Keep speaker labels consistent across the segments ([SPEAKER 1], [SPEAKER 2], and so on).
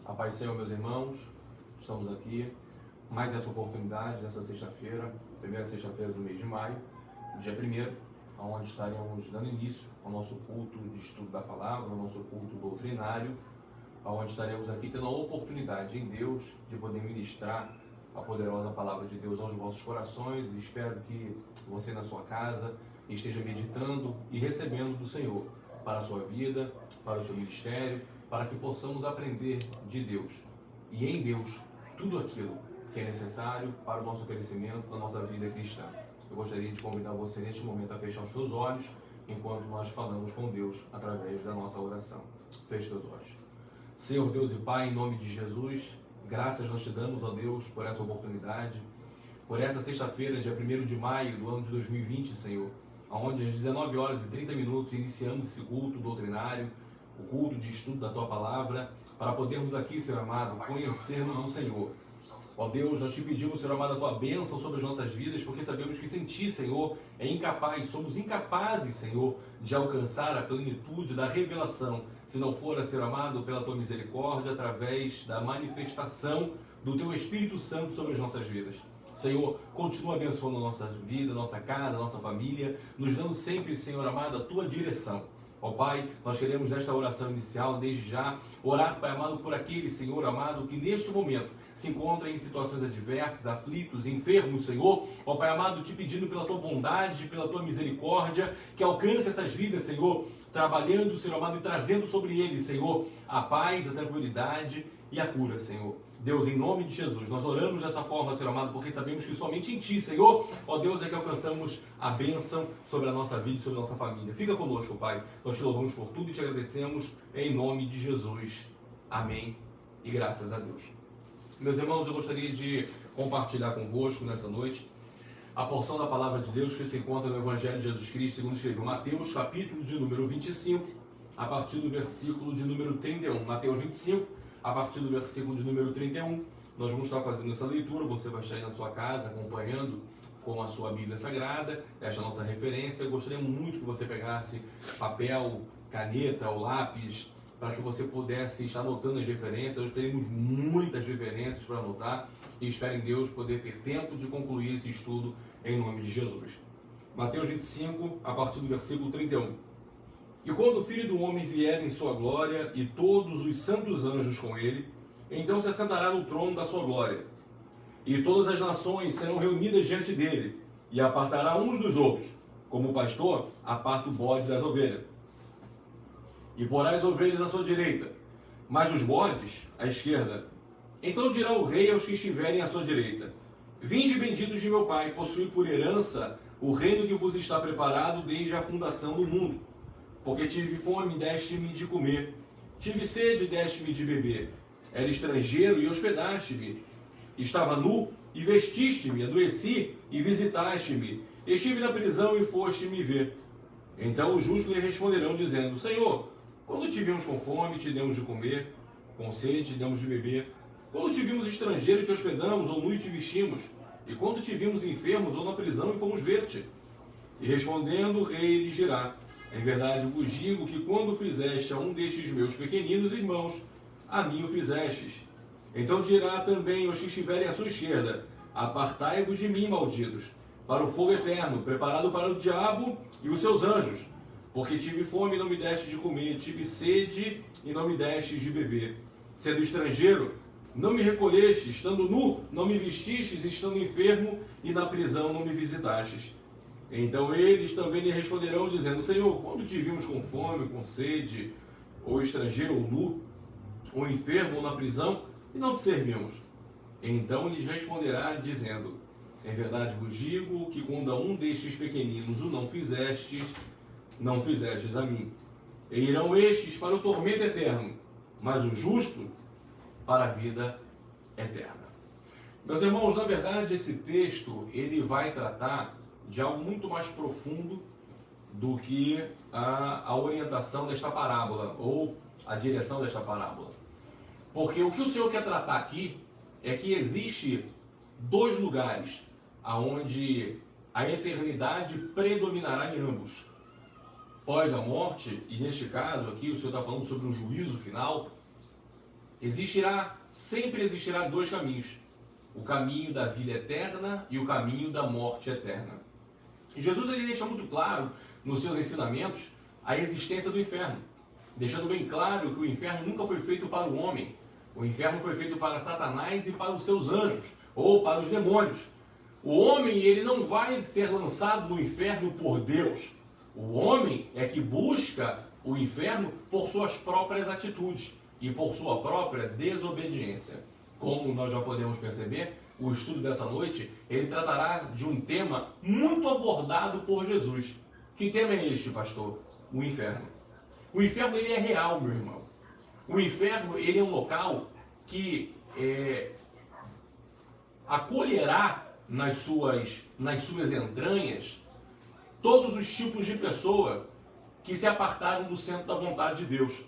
[SPEAKER 1] A paz do Senhor, meus irmãos, estamos aqui, mais essa oportunidade, nessa sexta-feira, primeira sexta-feira do mês de maio, dia 1º, onde estaremos dando início ao nosso culto de estudo da palavra, ao nosso culto doutrinário, onde estaremos aqui tendo a oportunidade em Deus de poder ministrar a poderosa palavra de Deus aos vossos corações. E espero que você na sua casa esteja meditando e recebendo do Senhor para a sua vida, para o seu ministério, para que possamos aprender de Deus e em Deus tudo aquilo que é necessário para o nosso crescimento na nossa vida cristã. Eu gostaria de convidar você neste momento a fechar os seus olhos enquanto nós falamos com Deus através da nossa oração. Feche seus olhos. Senhor Deus e Pai, em nome de Jesus, graças nós te damos, ó Deus, por essa oportunidade, por essa sexta-feira, dia 1º de maio do ano de 2020, Senhor, onde às 19 horas e 30 minutos iniciamos esse culto doutrinário, o culto de estudo da Tua Palavra, para podermos aqui, Senhor amado, conhecermos o Senhor. Ó Deus, nós te pedimos, Senhor amado, a Tua bênção sobre as nossas vidas, porque sabemos que sem Ti, Senhor, é incapaz, somos incapazes, Senhor, de alcançar a plenitude da revelação, se não for, Senhor amado, pela Tua misericórdia, através da manifestação do Teu Espírito Santo sobre as nossas vidas. Senhor, continua abençoando a nossa vida, a nossa casa, a nossa família, nos dando sempre, Senhor amado, a Tua direção. Ó Pai, nós queremos nesta oração inicial, desde já, orar, Pai amado, por aquele, Senhor amado, que neste momento se encontra em situações adversas, aflitos, enfermos, Senhor. Ó Pai amado, te pedindo pela Tua bondade, pela Tua misericórdia, que alcance essas vidas, Senhor, trabalhando, Senhor amado, e trazendo sobre eles, Senhor, a paz, a tranquilidade e a cura, Senhor. Deus, em nome de Jesus, nós oramos dessa forma, Senhor amado, porque sabemos que somente em Ti, Senhor, ó Deus, é que alcançamos a bênção sobre a nossa vida e sobre a nossa família. Fica conosco, Pai. Nós te louvamos por tudo e te agradecemos em nome de Jesus. Amém. E graças a Deus. Meus irmãos, eu gostaria de compartilhar convosco nessa noite a porção da palavra de Deus que se encontra no Evangelho de Jesus Cristo, segundo escreveu Mateus, capítulo de número 25, a partir do versículo de número 31. Mateus 25, a partir do versículo de número 31, nós vamos estar fazendo essa leitura. Você vai estar aí na sua casa acompanhando com a sua Bíblia Sagrada, esta é a nossa referência. Eu gostaria muito que você pegasse papel, caneta ou lápis, para que você pudesse estar anotando as referências. Hoje teremos muitas referências para anotar e espero em Deus poder ter tempo de concluir esse estudo em nome de Jesus. Mateus 25, a partir do versículo 31. E quando o Filho do Homem vier em sua glória e todos os santos anjos com ele, então se assentará no trono da sua glória. E todas as nações serão reunidas diante dele, e apartará uns dos outros, como o pastor aparta o bode das ovelhas. E porá as ovelhas à sua direita, mas os bodes à esquerda. Então dirá o rei aos que estiverem à sua direita: Vinde, benditos de meu Pai, possuí por herança o reino que vos está preparado desde a fundação do mundo. Porque tive fome, deste-me de comer. Tive sede, deste-me de beber. Era estrangeiro e hospedaste-me. Estava nu e vestiste-me. Adoeci e visitaste-me. Estive na prisão e foste-me ver. Então os justos lhe responderão, dizendo: Senhor, quando te vimos com fome, te demos de comer, com sede, te demos de beber. Quando te vimos estrangeiro, te hospedamos, ou nu e te vestimos. E quando te vimos enfermos, ou na prisão, e fomos ver-te. E respondendo, o rei lhes dirá: Em verdade vos digo que quando fizeste a um destes meus pequeninos irmãos, a mim o fizestes. Então dirá também aos que estiverem à sua esquerda: Apartai-vos de mim, malditos, para o fogo eterno, preparado para o diabo e os seus anjos. Porque tive fome e não me deste de comer, tive sede e não me deste de beber. Sendo estrangeiro, não me recolheste, estando nu, não me vestistes, estando enfermo e na prisão não me visitastes. Então eles também lhe responderão, dizendo: Senhor, quando te vimos com fome, com sede, ou estrangeiro, ou nu, ou enfermo, ou na prisão, e não te servimos? Então lhes responderá, dizendo: Em verdade vos digo que quando a um destes pequeninos o não fizestes a mim. E irão estes para o tormento eterno, mas o justo para a vida eterna. Meus irmãos, na verdade esse texto ele vai tratar de algo muito mais profundo do que a orientação desta parábola ou a direção desta parábola. Porque o que o Senhor quer tratar aqui é que existe dois lugares aonde a eternidade predominará em ambos. Após a morte, e neste caso aqui o Senhor está falando sobre um juízo final, sempre existirá dois caminhos. O caminho da vida eterna e o caminho da morte eterna. E Jesus ele deixa muito claro nos seus ensinamentos a existência do inferno, deixando bem claro que o inferno nunca foi feito para o homem. O inferno foi feito para Satanás e para os seus anjos, ou para os demônios. O homem ele não vai ser lançado no inferno por Deus. O homem é que busca o inferno por suas próprias atitudes e por sua própria desobediência. Como nós já podemos perceber, o estudo dessa noite, ele tratará de um tema muito abordado por Jesus. Que tema é este, pastor? O inferno. O inferno, ele é real, meu irmão. O inferno, ele é um local que acolherá nas suas entranhas todos os tipos de pessoa que se apartaram do centro da vontade de Deus.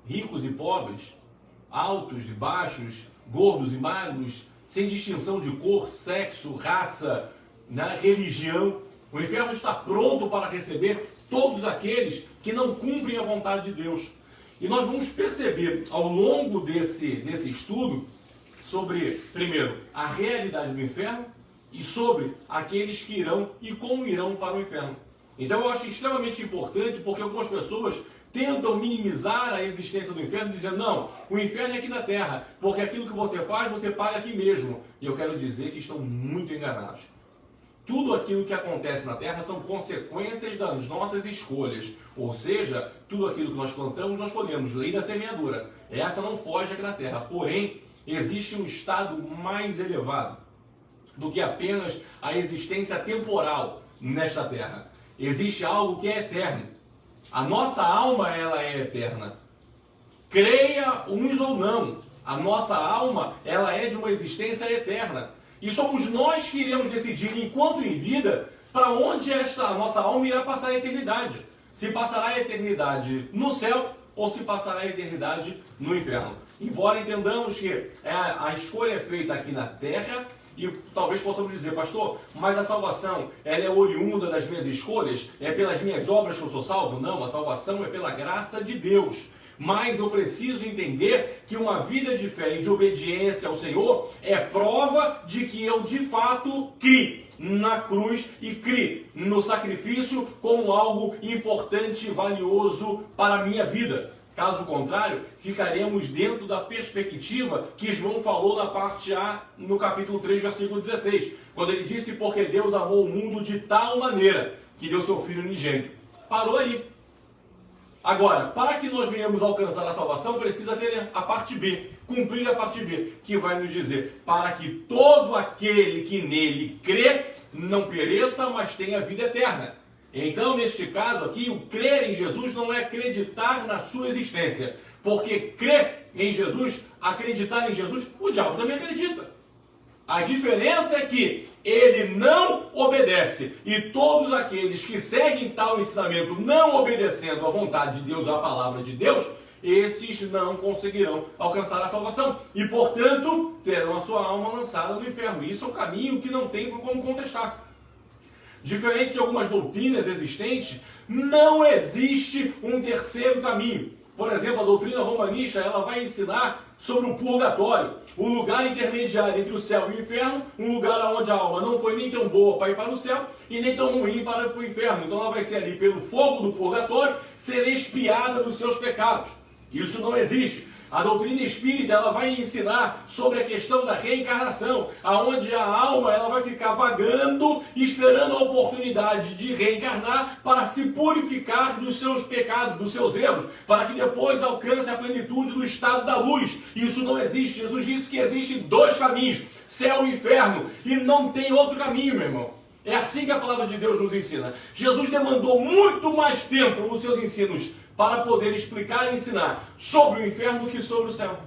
[SPEAKER 1] Ricos e pobres, altos e baixos, gordos e magros, sem distinção de cor, sexo, raça, religião. O inferno está pronto para receber todos aqueles que não cumprem a vontade de Deus. E nós vamos perceber ao longo desse estudo sobre, primeiro, a realidade do inferno e sobre aqueles que irão e como irão para o inferno. Então eu acho extremamente importante porque algumas pessoas tentam minimizar a existência do inferno, dizendo, não, o inferno é aqui na terra, porque aquilo que você faz, você paga aqui mesmo. E eu quero dizer que estão muito enganados. Tudo aquilo que acontece na terra são consequências das nossas escolhas. Ou seja, tudo aquilo que nós plantamos, nós colhemos. Lei da semeadura. Essa não foge aqui na terra. Porém, existe um estado mais elevado do que apenas a existência temporal nesta terra. Existe algo que é eterno. A nossa alma, ela é eterna. Creia uns ou não, a nossa alma, ela é de uma existência eterna. E somos nós que iremos decidir, enquanto em vida, para onde esta nossa alma irá passar a eternidade. Se passará a eternidade no céu ou se passará a eternidade no inferno. Embora entendamos que a escolha é feita aqui na terra, e talvez possamos dizer, pastor, mas a salvação, ela é oriunda das minhas escolhas? É pelas minhas obras que eu sou salvo? Não, a salvação é pela graça de Deus. Mas eu preciso entender que uma vida de fé e de obediência ao Senhor é prova de que eu de fato criei na cruz e criei no sacrifício como algo importante e valioso para a minha vida. Caso contrário, ficaremos dentro da perspectiva que João falou na parte A, no capítulo 3, versículo 16, quando ele disse, porque Deus amou o mundo de tal maneira que deu seu Filho unigênito. Parou aí. Agora, para que nós venhamos alcançar a salvação, precisa ter a parte B, cumprir a parte B, que vai nos dizer, para que todo aquele que nele crê não pereça, mas tenha vida eterna. Então, neste caso aqui, o crer em Jesus não é acreditar na sua existência. Porque crer em Jesus, acreditar em Jesus, o diabo também acredita. A diferença é que ele não obedece. E todos aqueles que seguem tal ensinamento, não obedecendo à vontade de Deus, à palavra de Deus, esses não conseguirão alcançar a salvação. E, portanto, terão a sua alma lançada no inferno. Isso é um caminho que não tem como contestar. Diferente de algumas doutrinas existentes, não existe um terceiro caminho. Por exemplo, a doutrina romanista, ela vai ensinar sobre o purgatório, o lugar intermediário entre o céu e o inferno, um lugar onde a alma não foi nem tão boa para ir para o céu e nem tão ruim para o inferno. Então ela vai ser ali pelo fogo do purgatório, ser expiada dos seus pecados. Isso não existe. A doutrina espírita, ela vai ensinar sobre a questão da reencarnação, aonde a alma ela vai ficar vagando, esperando a oportunidade de reencarnar para se purificar dos seus pecados, dos seus erros, para que depois alcance a plenitude do estado da luz. Isso não existe. Jesus disse que existem dois caminhos, céu e inferno, e não tem outro caminho, meu irmão. É assim que a palavra de Deus nos ensina. Jesus demandou muito mais tempo nos seus ensinos para poder explicar e ensinar sobre o inferno do que sobre o céu.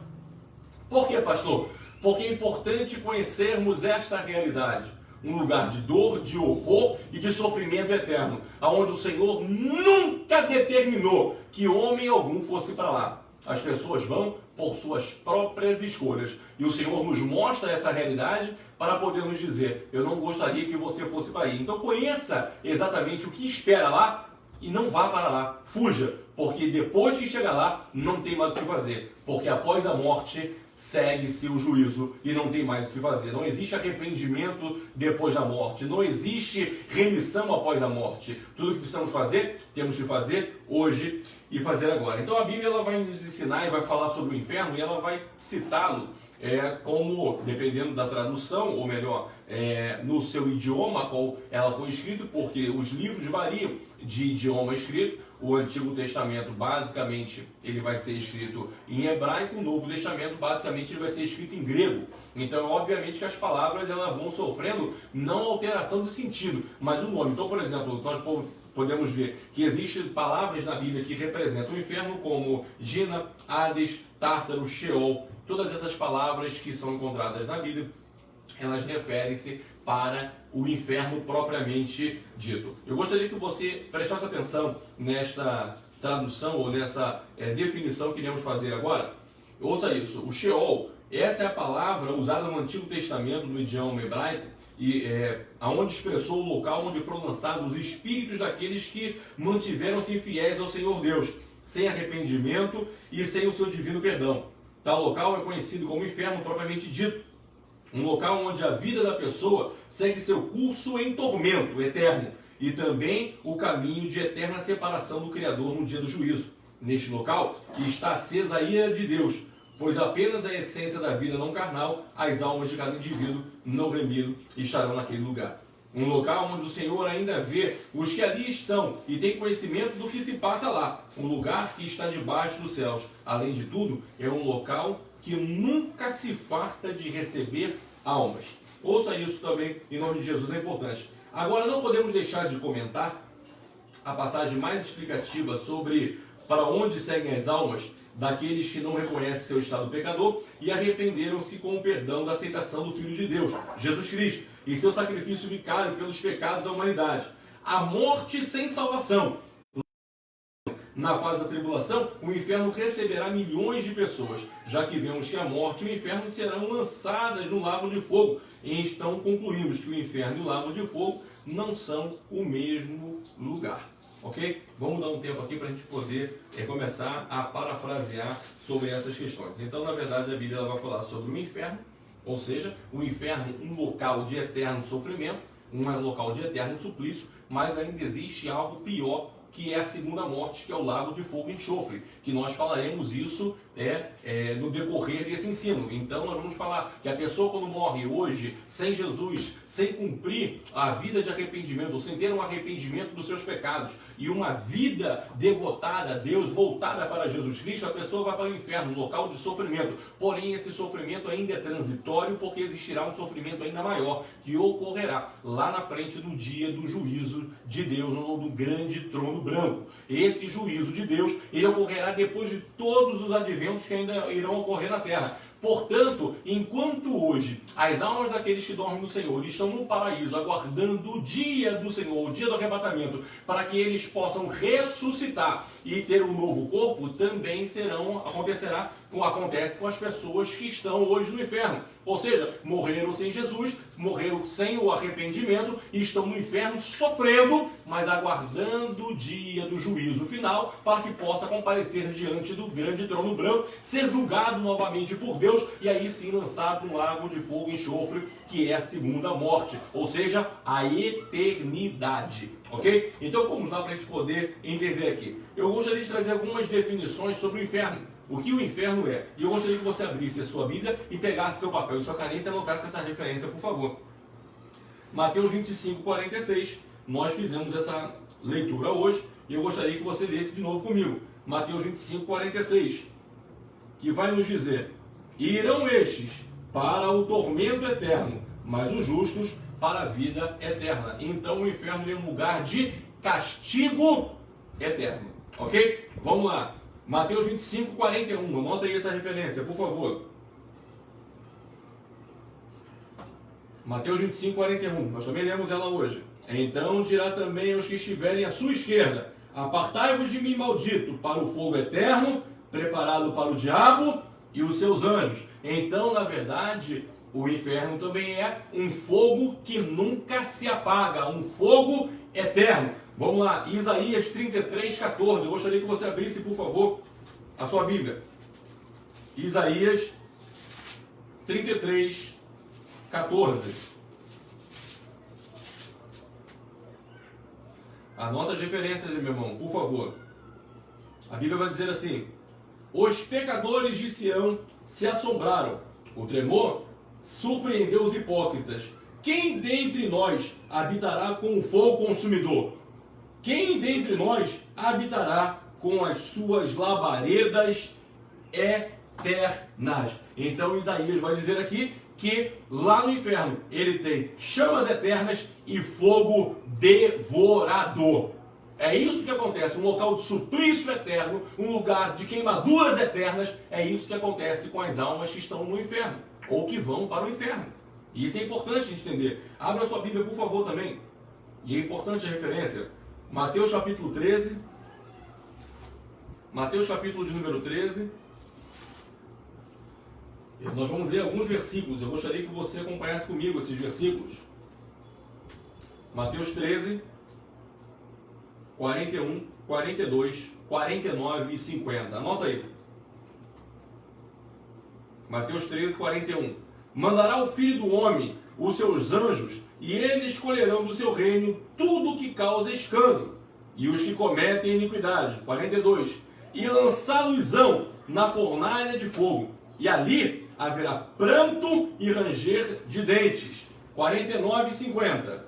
[SPEAKER 1] Por quê, pastor? Porque é importante conhecermos esta realidade. Um lugar de dor, de horror e de sofrimento eterno, aonde o Senhor nunca determinou que homem algum fosse para lá. As pessoas vão por suas próprias escolhas. E o Senhor nos mostra essa realidade para poder nos dizer, eu não gostaria que você fosse para aí. Então conheça exatamente o que espera lá e não vá para lá. Fuja, porque depois que chegar lá, não tem mais o que fazer. porque após a morte segue-se o juízo e não tem mais o que fazer. Não existe arrependimento depois da morte, não existe remissão após a morte. Tudo que precisamos fazer, temos que fazer hoje e fazer agora. Então a Bíblia ela vai nos ensinar e vai falar sobre o inferno e ela vai citá-lo como, dependendo da tradução, ou melhor, no seu idioma qual ela foi escrita, porque os livros variam de idioma escrito. O Antigo Testamento, basicamente, ele vai ser escrito em hebraico, o Novo Testamento, basicamente, ele vai ser escrito em grego. Então, obviamente que as palavras elas vão sofrendo não alteração de sentido, mas o nome. Então, por exemplo, nós podemos ver que existem palavras na Bíblia que representam o inferno, como Gina, Hades, Tártaro, Sheol. Todas essas palavras que são encontradas na Bíblia, elas referem-se para o inferno propriamente dito. Eu gostaria que você prestasse atenção nesta tradução ou nessa definição que iremos fazer agora. Ouça isso, o Sheol, essa é a palavra usada no Antigo Testamento, no idioma hebraico, e aonde expressou o local onde foram lançados os espíritos daqueles que mantiveram-se infiéis ao Senhor Deus, sem arrependimento e sem o seu divino perdão. Tal local é conhecido como inferno propriamente dito. Um local onde a vida da pessoa segue seu curso em tormento eterno e também o caminho de eterna separação do Criador no dia do juízo. Neste local está acesa a ira de Deus, pois apenas a essência da vida não carnal, as almas de cada indivíduo não remido estarão naquele lugar. Um local onde o Senhor ainda vê os que ali estão e tem conhecimento do que se passa lá. Um lugar que está debaixo dos céus. Além de tudo, é um local que nunca se farta de receber almas. Ouça isso também, em nome de Jesus, é importante. Agora, não podemos deixar de comentar a passagem mais explicativa sobre para onde seguem as almas daqueles que não reconhecem seu estado pecador e arrependeram-se com o perdão da aceitação do Filho de Deus, Jesus Cristo, e seu sacrifício vicário pelos pecados da humanidade. A morte sem salvação. Na fase da tribulação, o inferno receberá milhões de pessoas, já que vemos que a morte e o inferno serão lançadas no lago de fogo. E então concluímos que o inferno e o lago de fogo não são o mesmo lugar. Ok? Vamos dar um tempo aqui para a gente poder começar a parafrasear sobre essas questões. Então, na verdade, a Bíblia ela vai falar sobre o inferno, ou seja, o inferno, um local de eterno sofrimento, um local de eterno suplício, mas ainda existe algo pior, que é a segunda morte, que é o lago de fogo e enxofre, que nós falaremos isso no decorrer desse ensino. Então nós vamos falar que a pessoa quando morre hoje, sem Jesus, sem cumprir a vida de arrependimento, ou sem ter um arrependimento dos seus pecados, e uma vida devotada a Deus, voltada para Jesus Cristo, a pessoa vai para o inferno, um local de sofrimento. Porém, esse sofrimento ainda é transitório, porque existirá um sofrimento ainda maior, que ocorrerá lá na frente do dia do juízo de Deus, ou do grande trono branco. Esse juízo de Deus, ele ocorrerá depois de todos os adventos que ainda irão ocorrer na terra. Portanto, enquanto hoje as almas daqueles que dormem no Senhor estão no paraíso, aguardando o dia do Senhor, o dia do arrebatamento, para que eles possam ressuscitar e ter um novo corpo, também acontece com as pessoas que estão hoje no inferno. Ou seja, morreram sem Jesus, morreram sem o arrependimento e estão no inferno sofrendo, mas aguardando o dia do juízo final para que possa comparecer diante do grande trono branco, ser julgado novamente por Deus e aí sim lançado no lago de fogo e enxofre, que é a segunda morte, ou seja, a eternidade. Ok? Então vamos lá para a gente poder entender aqui. Eu gostaria de trazer algumas definições sobre o inferno. O que o inferno é. E eu gostaria que você abrisse a sua Bíblia e pegasse seu papel e sua caneta e anotasse essa referência, por favor. Mateus 25, 46. Nós fizemos essa leitura hoje e eu gostaria que você lesse de novo comigo. Mateus 25, 46. Que vai nos dizer: e irão estes para o tormento eterno, mas os justos para a vida eterna. Então o inferno é um lugar de castigo eterno. Ok? Vamos lá. Mateus 25, 41. Anota aí essa referência, por favor. Mateus 25, 41. Nós também lemos ela hoje. Então dirá também aos que estiverem à sua esquerda: apartai-vos de mim, maldito, para o fogo eterno, preparado para o diabo e os seus anjos. Então, na verdade, o inferno também é um fogo que nunca se apaga, um fogo eterno. Vamos lá, Isaías 33, 14. Eu gostaria que você abrisse, por favor, a sua Bíblia. Isaías 33, 14. Anota as referências, meu irmão, por favor. A Bíblia vai dizer assim: os pecadores de Sião se assombraram, o tremor surpreendeu os hipócritas. Quem dentre nós habitará com o fogo consumidor? Quem dentre nós habitará com as suas labaredas eternas? Então Isaías vai dizer aqui que lá no inferno ele tem chamas eternas e fogo devorador. É isso que acontece, um local de suplício eterno, um lugar de queimaduras eternas. É isso que acontece com as almas que estão no inferno, ou que vão para o inferno. E isso é importante a gente entender. Abra sua Bíblia, por favor, também. E é importante a referência. Mateus capítulo 13. Mateus capítulo de número 13. Nós vamos ler alguns versículos. Eu gostaria que você acompanhasse comigo esses versículos. Mateus 13, 41, 42, 49 e 50. Anota aí. Mateus 13, 41. Mandará o Filho do Homem os seus anjos, e eles escolherão do seu reino tudo que causa escândalo, e os que cometem iniquidade. 42. E lançá-los-ão na fornalha de fogo, e ali haverá pranto e ranger de dentes. 49 e 50.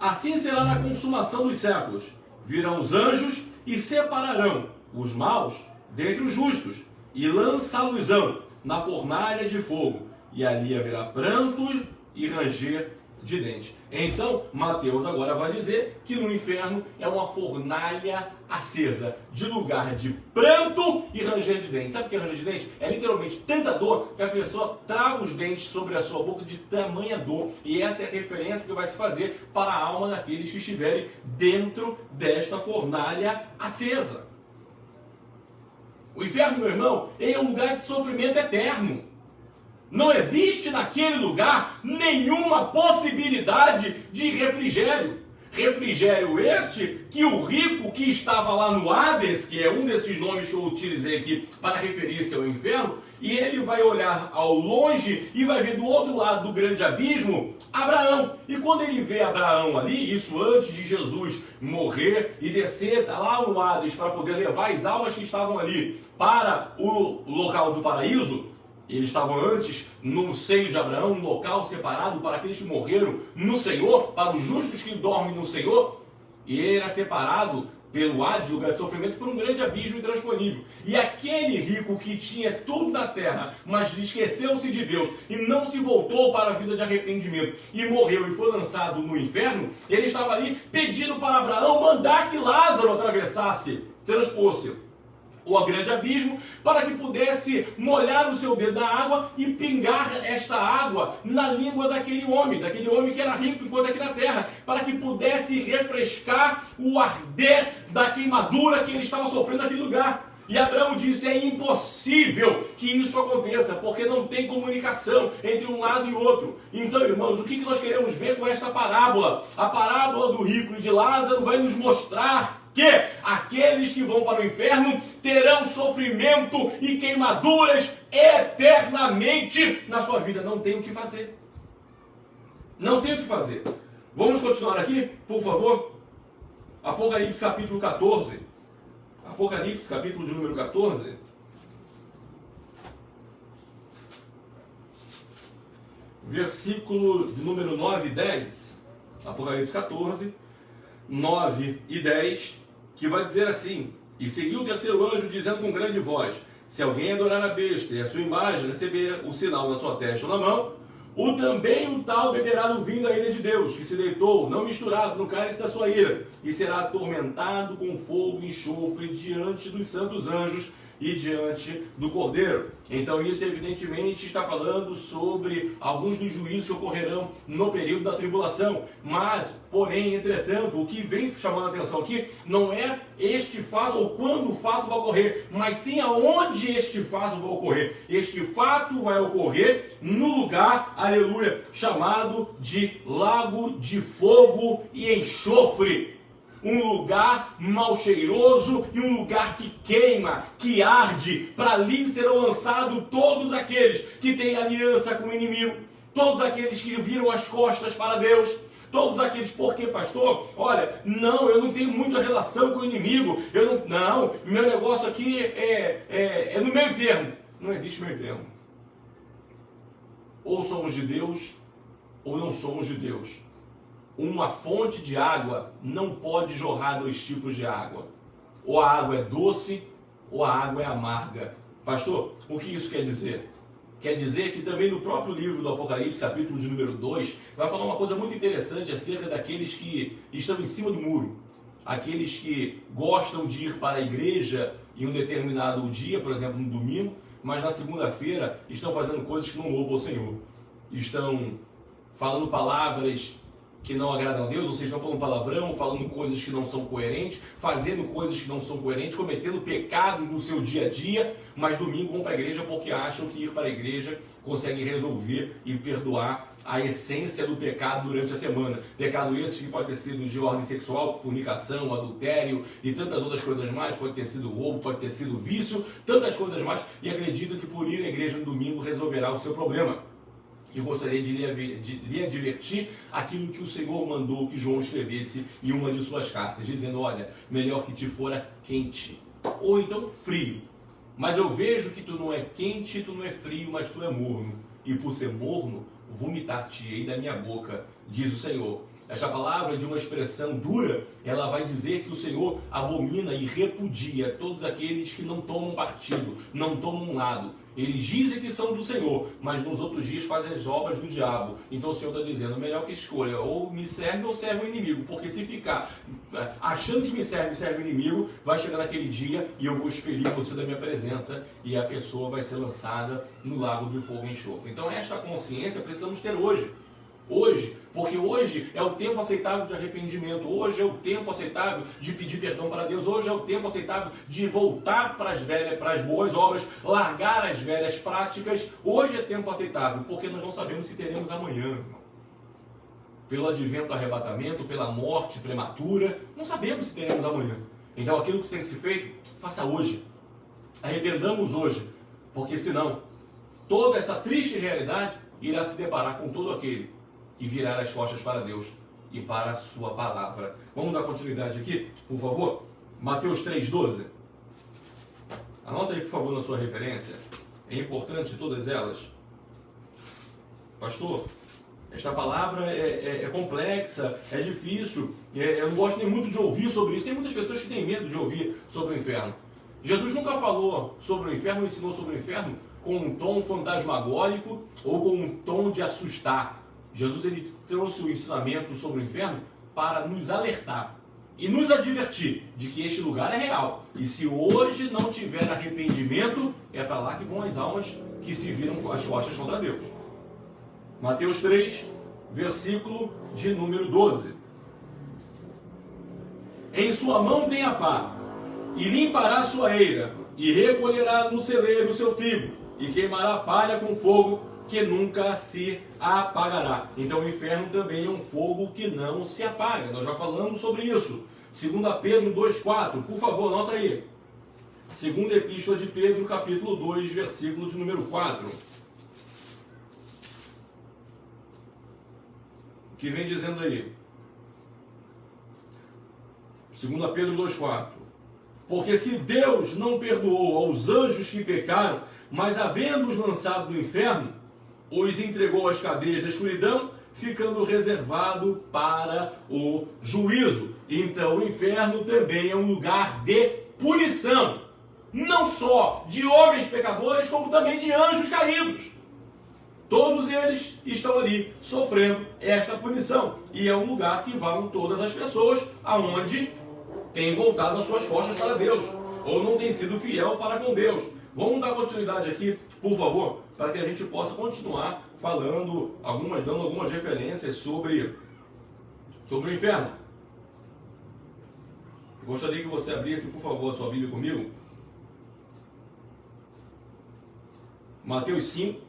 [SPEAKER 1] Assim será na consumação dos séculos. Virão os anjos e separarão os maus dentre os justos, e lançá-los-ão na fornalha de fogo, e ali haverá pranto e ranger de dentes. Então, Mateus agora vai dizer que no inferno é uma fornalha acesa, de lugar de pranto e ranger de dentes. Sabe o que é ranger de dentes? É literalmente tanta dor que a pessoa trava os dentes sobre a sua boca de tamanha dor. E essa é a referência que vai se fazer para a alma daqueles que estiverem dentro desta fornalha acesa. O inferno, meu irmão, é um lugar de sofrimento eterno. Não existe naquele lugar nenhuma possibilidade de refrigério. Refrigério este que o rico que estava lá no Hades, que é um desses nomes que eu utilizei aqui para referir-se ao inferno, e ele vai olhar ao longe e vai ver do outro lado do grande abismo Abraão. E quando ele vê Abraão ali, isso antes de Jesus morrer e descer lá no Hades para poder levar as almas que estavam ali para o local do paraíso, eles estavam antes no seio de Abraão, um local separado para aqueles que morreram no Senhor, para os justos que dormem no Senhor. E ele era separado pelo Hades, lugar de sofrimento, por um grande abismo intransponível. E aquele rico que tinha tudo na terra, mas esqueceu-se de Deus e não se voltou para a vida de arrependimento e morreu e foi lançado no inferno, ele estava ali pedindo para Abraão mandar que Lázaro atravessasse, transpôsse o grande abismo, para que pudesse molhar o seu dedo na água e pingar esta água na língua daquele homem que era rico enquanto aqui na terra, para que pudesse refrescar o arder da queimadura que ele estava sofrendo naquele lugar. E Abraão disse: é impossível que isso aconteça, porque não tem comunicação entre um lado e outro. Então, irmãos, o que nós queremos ver com esta parábola? A parábola do rico e de Lázaro vai nos mostrar que aqueles que vão para o inferno terão sofrimento e queimaduras eternamente na sua vida. Não tem o que fazer. Não tem o que fazer. Vamos continuar aqui, por favor? Apocalipse capítulo 14. Apocalipse capítulo de número 14. Versículo de número 9 e 10. Apocalipse 14, 9 e 10. Que vai dizer assim: e seguiu o terceiro anjo dizendo com grande voz: se alguém adorar a besta e a sua imagem, receber o sinal na sua testa ou na mão, também o tal beberá do vinho da ira de Deus, que se deitou, não misturado, no cálice da sua ira, e será atormentado com fogo e enxofre diante dos santos anjos e diante do Cordeiro. Então isso evidentemente está falando sobre alguns dos juízos que ocorrerão no período da tribulação. Mas, porém, entretanto, o que vem chamando a atenção aqui não é este fato ou quando o fato vai ocorrer, mas sim aonde este fato vai ocorrer. Este fato vai ocorrer no lugar, aleluia, chamado de lago de fogo e enxofre. um lugar mal cheiroso e um lugar que queima, que arde. Para ali serão lançados todos aqueles que têm aliança com o inimigo, todos aqueles que viram as costas para Deus, todos aqueles, porque pastor, olha, não, eu não tenho muita relação com o inimigo, não, meu negócio aqui é no meio termo. Não existe meio termo. Ou somos de Deus, ou não somos de Deus. Uma fonte de água não pode jorrar dois tipos de água. Ou a água é doce, ou a água é amarga. Pastor, o que isso quer dizer? Quer dizer que também no próprio livro do Apocalipse, capítulo de número 2, vai falar uma coisa muito interessante acerca daqueles que estão em cima do muro. Aqueles que gostam de ir para a igreja em um determinado dia, por exemplo, no domingo, mas na segunda-feira estão fazendo coisas que não louvam o Senhor. Estão falando palavras que não agradam a Deus, ou seja, estão falando palavrão, falando coisas que não são coerentes, fazendo coisas que não são coerentes, cometendo pecados no seu dia a dia, mas domingo vão para a igreja porque acham que ir para a igreja consegue resolver e perdoar a essência do pecado durante a semana. Pecado esse que pode ter sido de ordem sexual, fornicação, adultério e tantas outras coisas mais, pode ter sido roubo, pode ter sido vício, tantas coisas mais, e acreditam que por ir à igreja no domingo resolverá o seu problema. Eu gostaria de lhe advertir aquilo que o Senhor mandou que João escrevesse em uma de suas cartas, dizendo, olha, melhor que te fora quente, ou então frio. Mas eu vejo que tu não é quente, tu não é frio, mas tu é morno. E por ser morno, vomitar-te-ei da minha boca, diz o Senhor. Esta palavra, de uma expressão dura, ela vai dizer que o Senhor abomina e repudia todos aqueles que não tomam partido, não tomam um lado. Eles dizem que são do Senhor, mas nos outros dias fazem as obras do diabo. Então o Senhor está dizendo, melhor que escolha, ou me serve ou serve o inimigo. Porque se ficar achando que me serve o inimigo, vai chegar naquele dia e eu vou expelir você da minha presença e a pessoa vai ser lançada no lago de fogo e enxofre. Então esta consciência precisamos ter hoje. Hoje, porque hoje é o tempo aceitável de arrependimento, hoje é o tempo aceitável de pedir perdão para Deus, hoje é o tempo aceitável de voltar para as boas obras, largar as velhas práticas, hoje é tempo aceitável, porque nós não sabemos se teremos amanhã, irmão. Pelo advento do arrebatamento, pela morte prematura, não sabemos se teremos amanhã. Então aquilo que tem que ser feito, faça hoje. Arrependamos hoje, porque senão toda essa triste realidade irá se deparar com todo aquele que virar as costas para Deus e para a sua palavra. Vamos dar continuidade aqui, por favor? Mateus 3,12. Anota aí, por favor, na sua referência. É importante todas elas. Pastor, esta palavra é complexa, é difícil. Eu não gosto nem muito de ouvir sobre isso. Tem muitas pessoas que têm medo de ouvir sobre o inferno. Jesus nunca falou sobre o inferno, ensinou sobre o inferno com um tom fantasmagórico ou com um tom de assustar. Jesus ele trouxe o ensinamento sobre o inferno para nos alertar e nos advertir de que este lugar é real. E se hoje não tiver arrependimento, é para lá que vão as almas que se viram com as costas contra Deus. Mateus 3, versículo de número 12. Em sua mão tem a pá, e limpará sua eira, e recolherá no celeiro o seu trigo, e queimará a palha com fogo, que nunca se apagará. Então o inferno também é um fogo que não se apaga. Nós já falamos sobre isso. 2 Pedro 2,4. Por favor, anota aí. Segunda Epístola de Pedro, capítulo 2, versículo de número 4. O que vem dizendo aí? 2 Pedro 2,4. Porque se Deus não perdoou aos anjos que pecaram, mas havendo-os lançado no inferno, os entregou às cadeias da escuridão, ficando reservado para o juízo. Então o inferno também é um lugar de punição, não só de homens pecadores, como também de anjos caídos. Todos eles estão ali sofrendo esta punição. E é um lugar que vão todas as pessoas aonde têm voltado as suas costas para Deus, ou não têm sido fiel para com Deus. Vamos dar continuidade aqui, por favor, para que a gente possa continuar falando, dando algumas referências sobre o inferno. Eu gostaria que você abrisse, por favor, a sua Bíblia comigo. Mateus 5,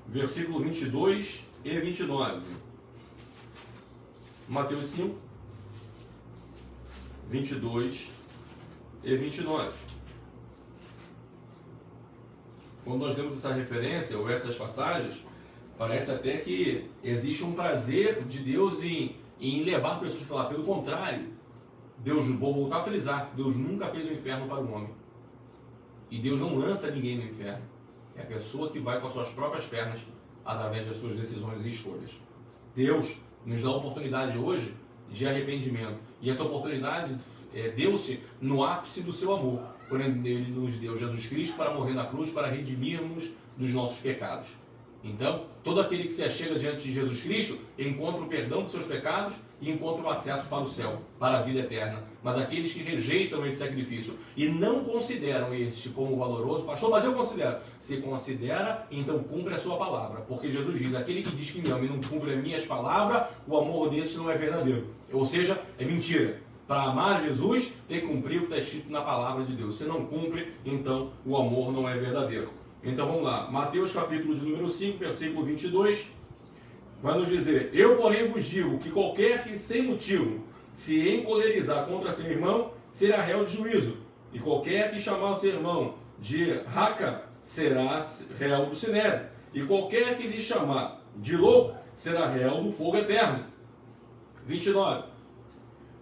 [SPEAKER 1] versículo 22 e 29. Mateus 5, 22 e 29. Quando nós lemos essa referência ou essas passagens, parece até que existe um prazer de Deus em levar pessoas para lá. Pelo contrário, Deus, vou voltar a frisar, Deus nunca fez o inferno para o homem. E Deus não lança ninguém no inferno. É a pessoa que vai com as suas próprias pernas através das suas decisões e escolhas. Deus nos dá a oportunidade hoje de arrependimento. E essa oportunidade deu-se no ápice do seu amor, quando Ele nos deu Jesus Cristo para morrer na cruz, para redimirmos dos nossos pecados. Então, todo aquele que se achega diante de Jesus Cristo encontra o perdão dos seus pecados e encontra o acesso para o céu, para a vida eterna. Mas aqueles que rejeitam esse sacrifício e não consideram este como valoroso, pastor, mas eu considero. Se considera, então cumpre a sua palavra. Porque Jesus diz, aquele que diz que me ama e não cumpre as minhas palavras, o amor deste não é verdadeiro. Ou seja, é mentira. Para amar Jesus, tem que cumprir o que está escrito na palavra de Deus. Se não cumpre, então o amor não é verdadeiro. Então vamos lá, Mateus capítulo de número 5, versículo 22, vai nos dizer, eu porém vos digo que qualquer que sem motivo se encolerizar contra seu irmão, será réu de juízo, e qualquer que chamar o seu irmão de raca, será réu do sinédrio, e qualquer que lhe chamar de louco, será réu do fogo eterno. 29,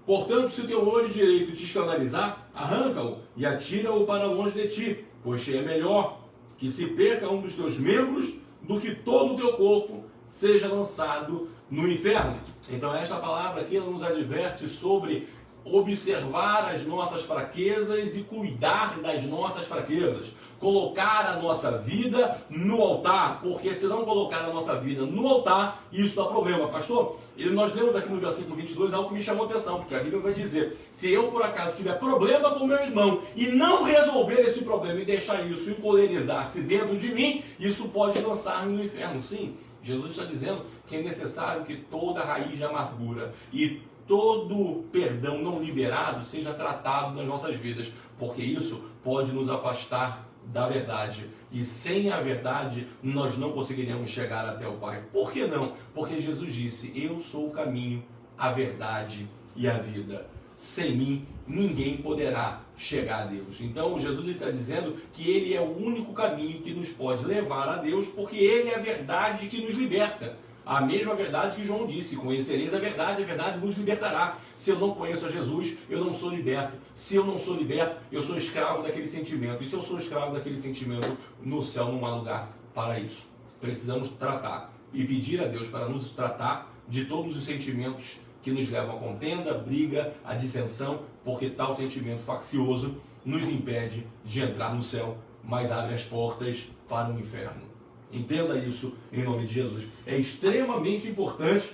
[SPEAKER 1] portanto, se o teu olho direito te escandalizar, arranca-o e atira-o para longe de ti, pois te é melhor que se perca um dos teus membros, do que todo o teu corpo seja lançado no inferno. Então esta palavra aqui ela nos adverte sobre observar as nossas fraquezas e cuidar das nossas fraquezas. Colocar a nossa vida no altar, porque se não colocar a nossa vida no altar, isso dá problema. Pastor, nós lemos aqui no versículo 22 algo que me chamou a atenção, porque a Bíblia vai dizer, se eu por acaso tiver problema com meu irmão e não resolver esse problema e deixar isso encolerizar-se dentro de mim, isso pode lançar-me no inferno. Sim, Jesus está dizendo que é necessário que toda raiz de amargura e todo perdão não liberado seja tratado nas nossas vidas, porque isso pode nos afastar da verdade, e sem a verdade nós não conseguiríamos chegar até o Pai. Por que não? Porque Jesus disse, eu sou o caminho, a verdade e a vida. Sem mim ninguém poderá chegar a Deus. Então Jesus está dizendo que Ele é o único caminho que nos pode levar a Deus, porque Ele é a verdade que nos liberta. A mesma verdade que João disse, conhecereis a verdade vos libertará. Se eu não conheço a Jesus, eu não sou liberto. Se eu não sou liberto, eu sou escravo daquele sentimento. E se eu sou escravo daquele sentimento, no céu não há lugar para isso. Precisamos tratar e pedir a Deus para nos tratar de todos os sentimentos que nos levam à contenda, briga, à dissensão, porque tal sentimento faccioso nos impede de entrar no céu, mas abre as portas para o inferno. Entenda isso em nome de Jesus. É extremamente importante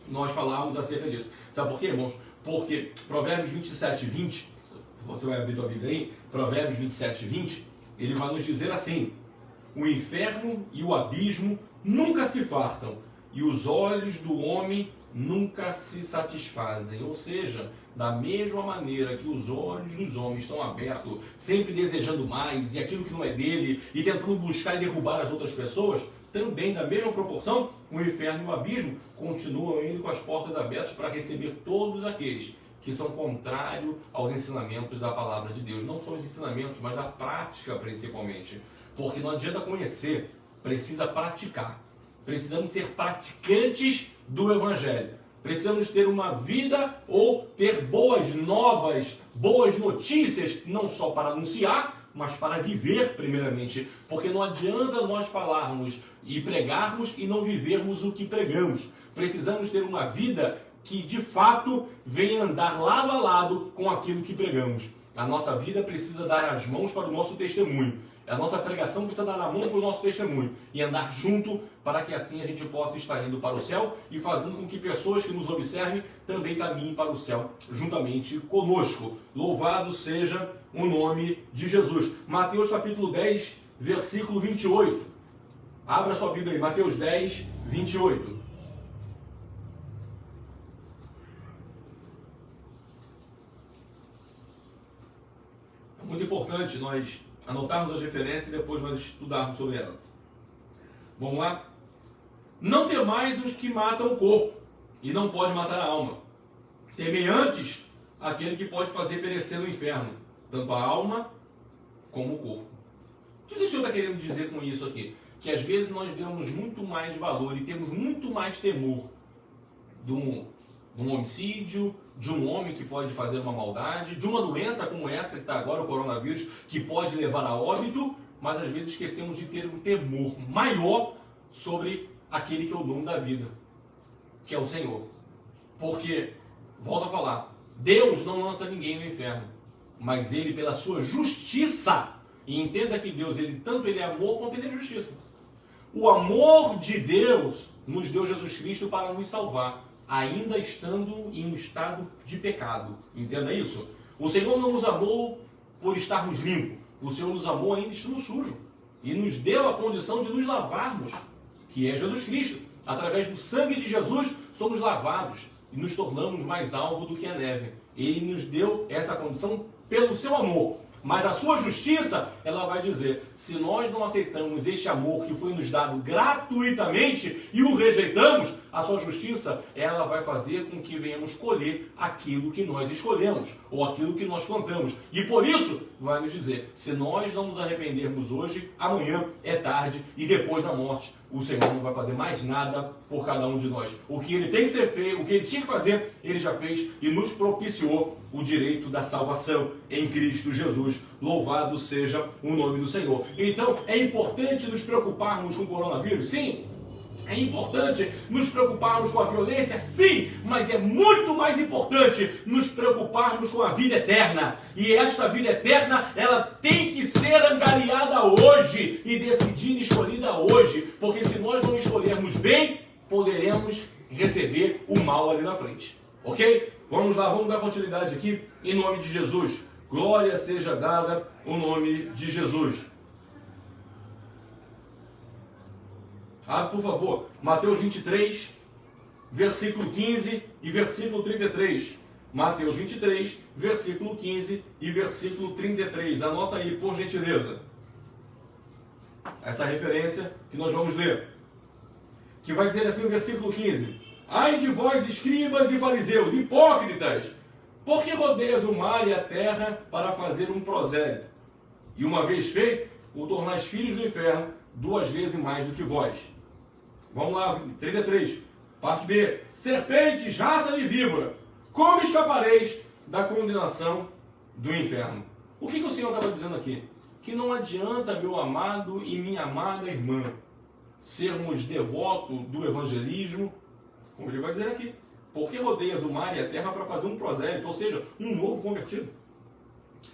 [SPEAKER 1] nós falarmos acerca disso. Sabe por quê, irmãos? Porque Provérbios 27, 20, você vai abrir a Bíblia aí, Provérbios 27, 20, ele vai nos dizer assim, o inferno e o abismo nunca se fartam, e os olhos do homem nunca se satisfazem. Ou seja, da mesma maneira que os olhos dos homens estão abertos, sempre desejando mais, e aquilo que não é dele, e tentando buscar e derrubar as outras pessoas, também, na mesma proporção, o inferno e o abismo continuam indo com as portas abertas para receber todos aqueles que são contrários aos ensinamentos da palavra de Deus. Não só os ensinamentos, mas a prática principalmente. Porque não adianta conhecer, precisa praticar. Precisamos ser praticantes do Evangelho. Precisamos ter uma vida ou ter boas novas, boas notícias, não só para anunciar, mas para viver primeiramente. Porque não adianta nós falarmos e pregarmos e não vivermos o que pregamos. Precisamos ter uma vida que de fato venha andar lado a lado com aquilo que pregamos. A nossa vida precisa dar as mãos para o nosso testemunho. A nossa pregação precisa dar a mão para o nosso testemunho e andar junto para que assim a gente possa estar indo para o céu e fazendo com que pessoas que nos observem também caminhem para o céu juntamente conosco. Louvado seja o nome de Jesus. Mateus capítulo 10, versículo 28. Abra sua Bíblia aí, Mateus 10, 28. É muito importante nós anotarmos as referências e depois nós estudarmos sobre ela. Vamos lá? Não temais os que matam o corpo, e não pode matar a alma. Temei antes aquele que pode fazer perecer no inferno, tanto a alma como o corpo. O que o Senhor está querendo dizer com isso aqui? Que às vezes nós damos muito mais valor e temos muito mais temor de um homicídio, de um homem que pode fazer uma maldade, de uma doença como essa que está agora, o coronavírus, que pode levar a óbito, mas às vezes esquecemos de ter um temor maior sobre aquele que é o dono da vida, que é o Senhor. Porque, volto a falar, Deus não lança ninguém no inferno, mas Ele, pela sua justiça, e entenda que Deus, tanto Ele é amor quanto Ele é justiça. O amor de Deus nos deu Jesus Cristo para nos salvar, ainda estando em um estado de pecado. Entenda isso? O Senhor não nos amou por estarmos limpos. O Senhor nos amou ainda estando sujo. E nos deu a condição de nos lavarmos, que é Jesus Cristo. Através do sangue de Jesus, somos lavados e nos tornamos mais alvo do que a neve. Ele nos deu essa condição pelo seu amor. Mas a sua justiça, ela vai dizer, se nós não aceitamos este amor que foi nos dado gratuitamente e o rejeitamos, a sua justiça, ela vai fazer com que venhamos colher aquilo que nós escolhemos, ou aquilo que nós plantamos. E por isso, vai nos dizer, se nós não nos arrependermos hoje, amanhã é tarde e depois da morte, o Senhor não vai fazer mais nada por cada um de nós. O que Ele tem que ser feito, o que Ele tinha que fazer, Ele já fez e nos propiciou o direito da salvação em Cristo Jesus. Louvado seja o nome do Senhor. Então, é importante nos preocuparmos com o coronavírus? Sim. É importante nos preocuparmos com a violência? Sim, mas é muito mais importante nos preocuparmos com a vida eterna. E esta vida eterna, ela tem que ser angariada hoje e decidida e escolhida hoje. Porque se nós não escolhermos bem, poderemos receber o mal ali na frente. Ok? Vamos lá, vamos dar continuidade aqui em nome de Jesus. Glória seja dada o nome de Jesus. Por favor, Mateus 23, versículo 15 e versículo 33. Mateus 23, versículo 15 e versículo 33. Anota aí, por gentileza. Essa referência que nós vamos ler. Que vai dizer assim o versículo 15. Ai de vós, escribas e fariseus, hipócritas, porque rodeias o mar e a terra para fazer um prosélito. E uma vez feito, o tornais filhos do inferno 2 vezes mais do que vós. Vamos lá, 33, parte B. Serpentes, raça de víbora, como escapareis da condenação do inferno? O que o Senhor estava dizendo aqui? Que não adianta, meu amado e minha amada irmã, sermos devotos do evangelismo, como ele vai dizer aqui, porque rodeias o mar e a terra para fazer um prosélito, ou seja, um novo convertido.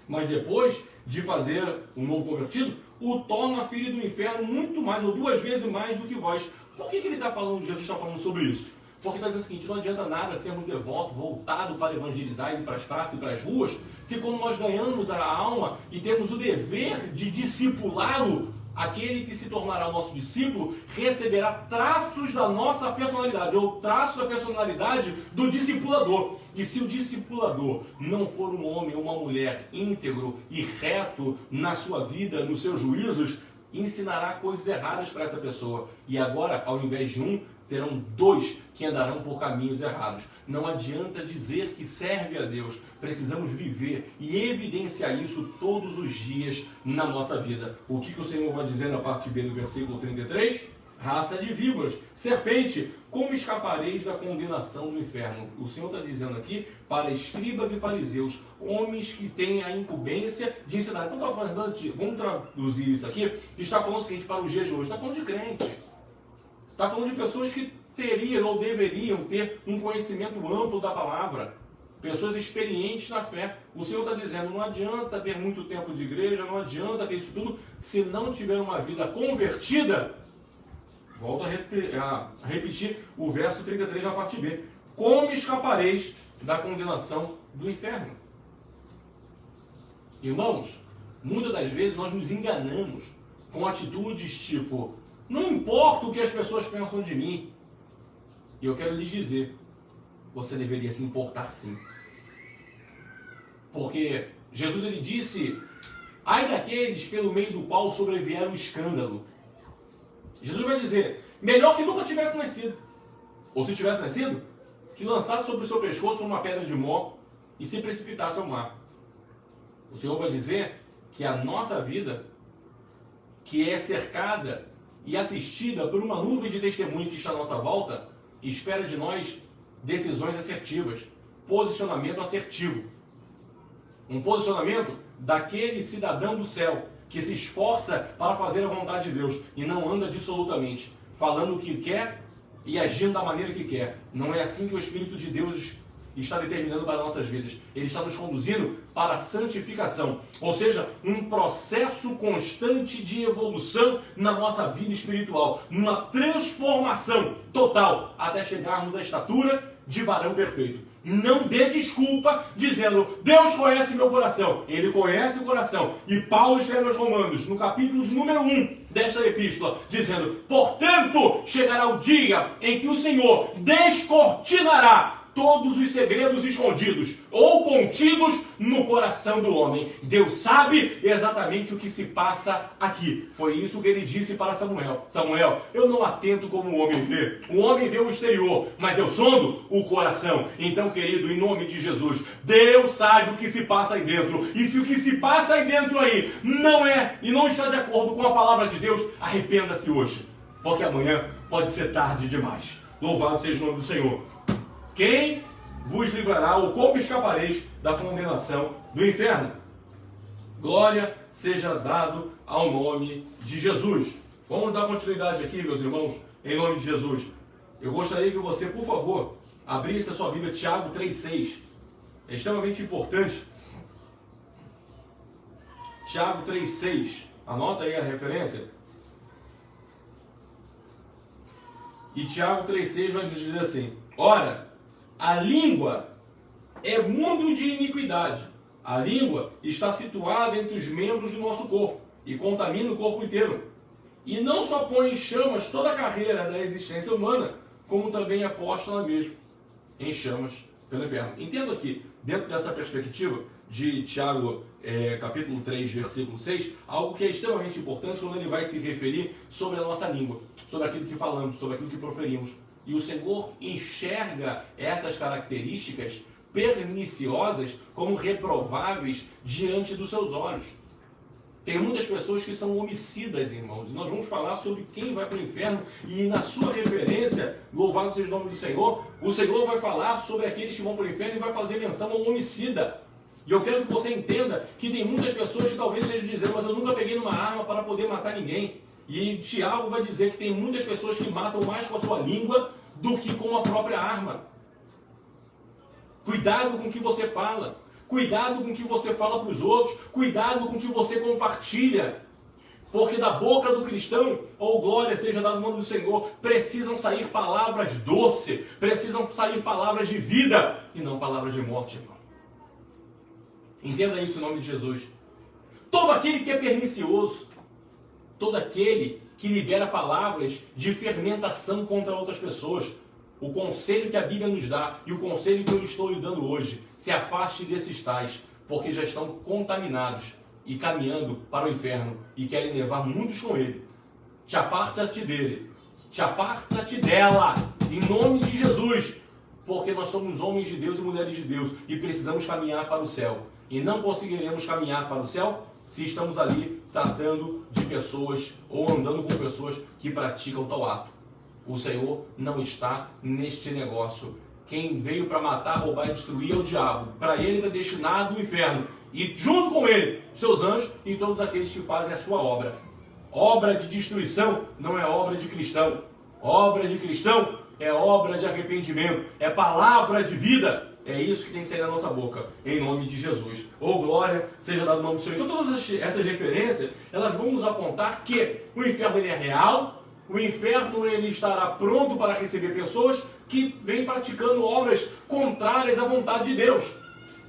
[SPEAKER 1] Mas depois de fazer um novo convertido, o torna filho do inferno muito mais, ou 2 vezes mais do que vós. Por que ele está falando, Jesus está falando sobre isso? Porque está dizendo o seguinte, não adianta nada sermos devotos, voltados para evangelizar, ir para as praças e para as ruas, se quando nós ganhamos a alma e temos o dever de discipulá-lo, aquele que se tornará o nosso discípulo receberá traços da nossa personalidade, ou traços da personalidade do discipulador. E se o discipulador não for um homem ou uma mulher íntegro e reto na sua vida, nos seus juízos, ensinará coisas erradas para essa pessoa. E agora, ao invés de um, terão 2 que andarão por caminhos errados. Não adianta dizer que serve a Deus. Precisamos viver e evidenciar isso todos os dias na nossa vida. O que o Senhor vai dizer na parte B do versículo 33? Raça de víboras, serpente, como escapareis da condenação do inferno? O Senhor está dizendo aqui para escribas e fariseus, homens que têm a incumbência de ensinar. Então, vamos traduzir isso aqui. Está falando o seguinte para os dias de hoje. Está falando de crente. Está falando de pessoas que teriam ou deveriam ter um conhecimento amplo da palavra. Pessoas experientes na fé. O Senhor está dizendo, não adianta ter muito tempo de igreja, não adianta ter isso tudo, se não tiver uma vida convertida. Volto a repetir o verso 33 na parte B. Como escapareis da condenação do inferno? Irmãos, muitas das vezes nós nos enganamos com atitudes tipo, não importa o que as pessoas pensam de mim. E eu quero lhes dizer, você deveria se importar sim. Porque Jesus ele disse, ai daqueles pelo meio do qual sobrevier o escândalo. Jesus vai dizer, melhor que nunca tivesse nascido. Ou se tivesse nascido, que lançasse sobre o seu pescoço uma pedra de mó e se precipitasse ao mar. O Senhor vai dizer que a nossa vida, que é cercada e assistida por uma nuvem de testemunho que está à nossa volta, espera de nós decisões assertivas, posicionamento assertivo. Um posicionamento daquele cidadão do céu que se esforça para fazer a vontade de Deus e não anda dissolutamente, falando o que quer e agindo da maneira que quer. Não é assim que o Espírito de Deus está determinando para nossas vidas. Ele está nos conduzindo para a santificação, ou seja, um processo constante de evolução na nossa vida espiritual, numa transformação total, até chegarmos à estatura de varão perfeito. Não dê desculpa dizendo, Deus conhece meu coração. Ele conhece o coração. E Paulo escreve aos Romanos, no capítulo número 1 desta epístola, dizendo, portanto, chegará o dia em que o Senhor descortinará todos os segredos escondidos ou contidos no coração do homem. Deus sabe exatamente o que se passa aqui. Foi isso que ele disse para Samuel. Samuel, eu não atento como o homem vê. O homem vê o exterior, mas eu sondo o coração. Então, querido, em nome de Jesus, Deus sabe o que se passa aí dentro. E se o que se passa aí dentro aí não é e não está de acordo com a palavra de Deus, arrependa-se hoje, porque amanhã pode ser tarde demais. Louvado seja o nome do Senhor. Quem vos livrará ou como escapareis da condenação do inferno? Glória seja dado ao nome de Jesus. Vamos dar continuidade aqui, meus irmãos, em nome de Jesus. Eu gostaria que você, por favor, abrisse a sua Bíblia, Tiago 3,6. É extremamente importante. Tiago 3,6. Anota aí a referência. E Tiago 3,6 vai nos dizer assim: ora, a língua é mundo de iniquidade. A língua está situada entre os membros do nosso corpo e contamina o corpo inteiro. E não só põe em chamas toda a carreira da existência humana, como também é posta lá mesmo em chamas pelo inferno. Entendo aqui, dentro dessa perspectiva de Tiago, capítulo 3, versículo 6, algo que é extremamente importante quando ele vai se referir sobre a nossa língua, sobre aquilo que falamos, sobre aquilo que proferimos. E o Senhor enxerga essas características perniciosas como reprováveis diante dos seus olhos. Tem muitas pessoas que são homicidas, irmãos, e nós vamos falar sobre quem vai para o inferno, e na sua referência, louvado seja o nome do Senhor, o Senhor vai falar sobre aqueles que vão para o inferno e vai fazer menção ao homicida. E eu quero que você entenda que tem muitas pessoas que talvez estejam dizendo, mas eu nunca peguei numa arma para poder matar ninguém. E Tiago vai dizer que tem muitas pessoas que matam mais com a sua língua do que com a própria arma. Cuidado com o que você fala. Cuidado com o que você fala para os outros. Cuidado com o que você compartilha. Porque da boca do cristão, ou glória seja dada no nome do Senhor, precisam sair palavras doces, precisam sair palavras de vida e não palavras de morte, irmão. Entenda isso em nome de Jesus. Todo aquele que é pernicioso, todo aquele que libera palavras de fermentação contra outras pessoas, o conselho que a Bíblia nos dá e o conselho que eu estou lhe dando hoje, se afaste desses tais, porque já estão contaminados e caminhando para o inferno e querem levar muitos com ele. Te aparta-te dele, te aparta-te dela, em nome de Jesus, porque nós somos homens de Deus e mulheres de Deus e precisamos caminhar para o céu. E não conseguiremos caminhar para o céu se estamos ali tratando de pessoas ou andando com pessoas que praticam tal ato. O Senhor não está neste negócio. Quem veio para matar, roubar e destruir é o diabo. Para ele está destinado o inferno. E junto com ele, seus anjos e todos aqueles que fazem a sua obra. Obra de destruição não é obra de cristão. Obra de cristão é obra de arrependimento. É palavra de vida. É isso que tem que sair da nossa boca, em nome de Jesus. Ou glória seja dado no nome do Senhor. Então todas essas referências, elas vão nos apontar que o inferno ele é real, o inferno ele estará pronto para receber pessoas que vêm praticando obras contrárias à vontade de Deus.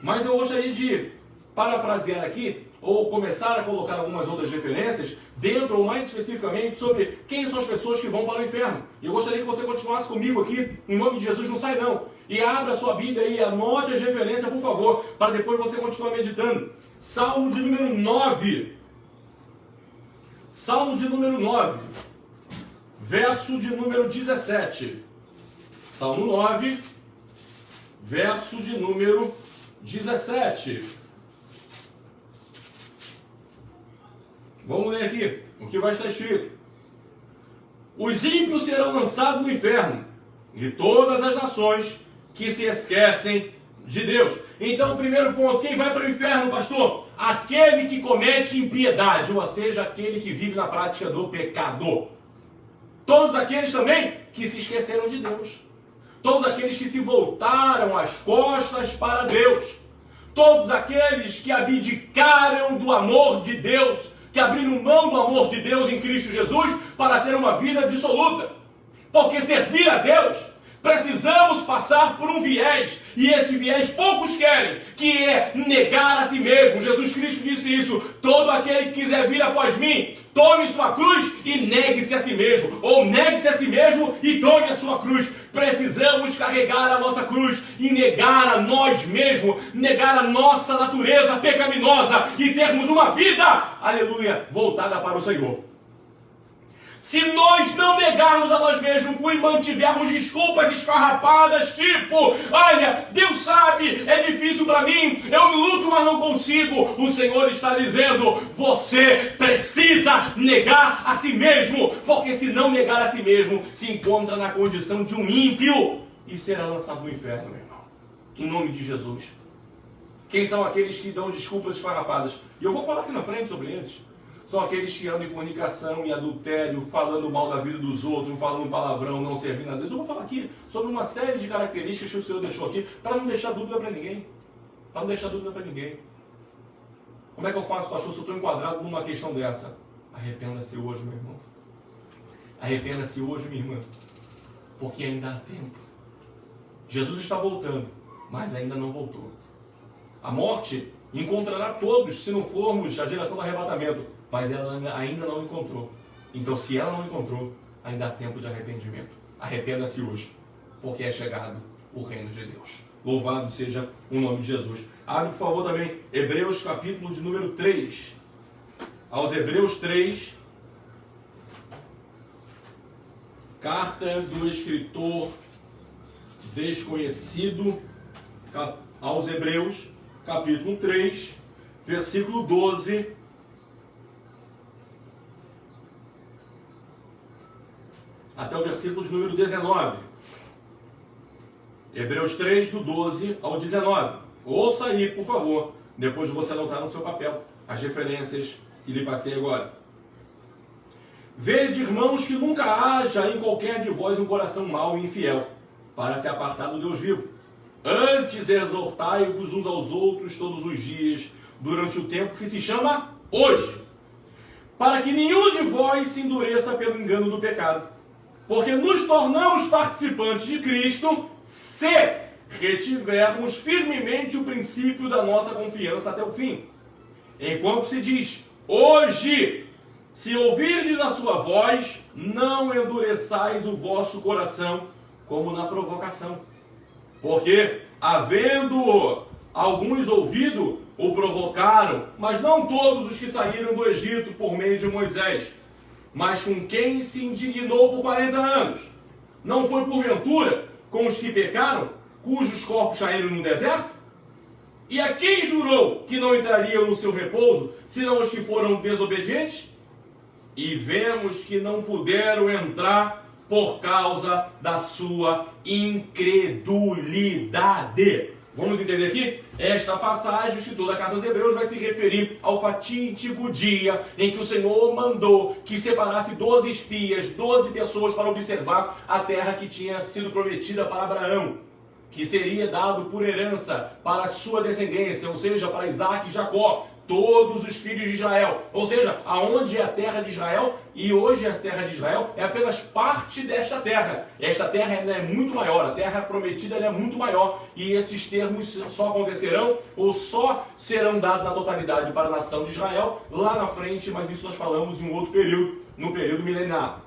[SPEAKER 1] Mas eu gostaria de parafrasear aqui, ou começar a colocar algumas outras referências, dentro ou mais especificamente sobre quem são as pessoas que vão para o inferno. E eu gostaria que você continuasse comigo aqui, em nome de Jesus, não sai não. E abra sua Bíblia e anote as referências, por favor, para depois você continuar meditando. Salmo de número 9. Salmo de número 9. Verso de número 17. Salmo 9, verso de número 17. Vamos ler aqui o que vai estar escrito. Os ímpios serão lançados no inferno, e todas as nações que se esquecem de Deus. Então, primeiro ponto, quem vai para o inferno, pastor? Aquele que comete impiedade, ou seja, aquele que vive na prática do pecado. Todos aqueles também que se esqueceram de Deus. Todos aqueles que se voltaram as costas para Deus. Todos aqueles que abdicaram do amor de Deus, que abriram mão do amor de Deus em Cristo Jesus para ter uma vida dissoluta. Porque servir a Deus, precisamos passar por um viés, e esse viés poucos querem, que é negar a si mesmo. Jesus Cristo disse isso: todo aquele que quiser vir após mim, tome sua cruz e negue-se a si mesmo, ou negue-se a si mesmo e tome a sua cruz. Precisamos carregar a nossa cruz e negar a nós mesmos, negar a nossa natureza pecaminosa e termos uma vida, aleluia, voltada para o Senhor. Se nós não negarmos a nós mesmos e mantivermos desculpas esfarrapadas, tipo, olha, Deus sabe, é difícil para mim, eu me luto, mas não consigo, o Senhor está dizendo, você precisa negar a si mesmo, porque se não negar a si mesmo, se encontra na condição de um ímpio e será lançado no inferno, meu irmão. Em nome de Jesus. Quem são aqueles que dão desculpas esfarrapadas? E eu vou falar aqui na frente sobre eles. São aqueles que andam em fornicação e adultério, falando mal da vida dos outros, falando palavrão, não servindo a Deus. Eu vou falar aqui sobre uma série de características que o Senhor deixou aqui, para não deixar dúvida para ninguém. Para não deixar dúvida para ninguém. Como é que eu faço, pastor, se eu estou enquadrado numa questão dessa? Arrependa-se hoje, meu irmão. Arrependa-se hoje, minha irmã. Porque ainda há tempo. Jesus está voltando, mas ainda não voltou. A morte encontrará todos, se não formos a geração do arrebatamento. Mas ela ainda não encontrou. Então, se ela não encontrou, ainda há tempo de arrependimento. Arrependa-se hoje, porque é chegado o reino de Deus. Louvado seja o nome de Jesus. Abre, por favor, também Hebreus capítulo de número 3. Aos Hebreus 3. Carta do escritor desconhecido aos Hebreus, capítulo 3, versículo 12. Até o versículo de número 19. Hebreus 3, do 12 ao 19. Ouça aí, por favor, depois de você anotar no seu papel as referências que lhe passei agora. Vede, irmãos, que nunca haja em qualquer de vós um coração mau e infiel, para se apartar do Deus vivo. Antes exortai-vos uns aos outros todos os dias, durante o tempo que se chama hoje, para que nenhum de vós se endureça pelo engano do pecado. Porque nos tornamos participantes de Cristo se retivermos firmemente o princípio da nossa confiança até o fim. Enquanto se diz, hoje, se ouvirdes a sua voz, não endureçais o vosso coração como na provocação. Porque, havendo alguns ouvido, o provocaram, mas não todos os que saíram do Egito por meio de Moisés. Mas com quem se indignou por 40 anos? Não foi porventura com os que pecaram, cujos corpos caíram no deserto? E a quem jurou que não entrariam no seu repouso, senão os que foram desobedientes? E vemos que não puderam entrar por causa da sua incredulidade. Vamos entender aqui? Esta passagem, o escritor da carta aos Hebreus vai se referir ao fatídico dia em que o Senhor mandou que separasse 12 espias, 12 pessoas para observar a terra que tinha sido prometida para Abraão, que seria dado por herança para a sua descendência, ou seja, para Isaac e Jacó, todos os filhos de Israel. Ou seja, aonde é a terra de Israel, e hoje a terra de Israel é apenas parte desta terra. Esta terra é muito maior, a terra prometida é muito maior, e esses termos só acontecerão, ou só serão dados na totalidade para a nação de Israel, lá na frente, mas isso nós falamos em um outro período, no período milenar.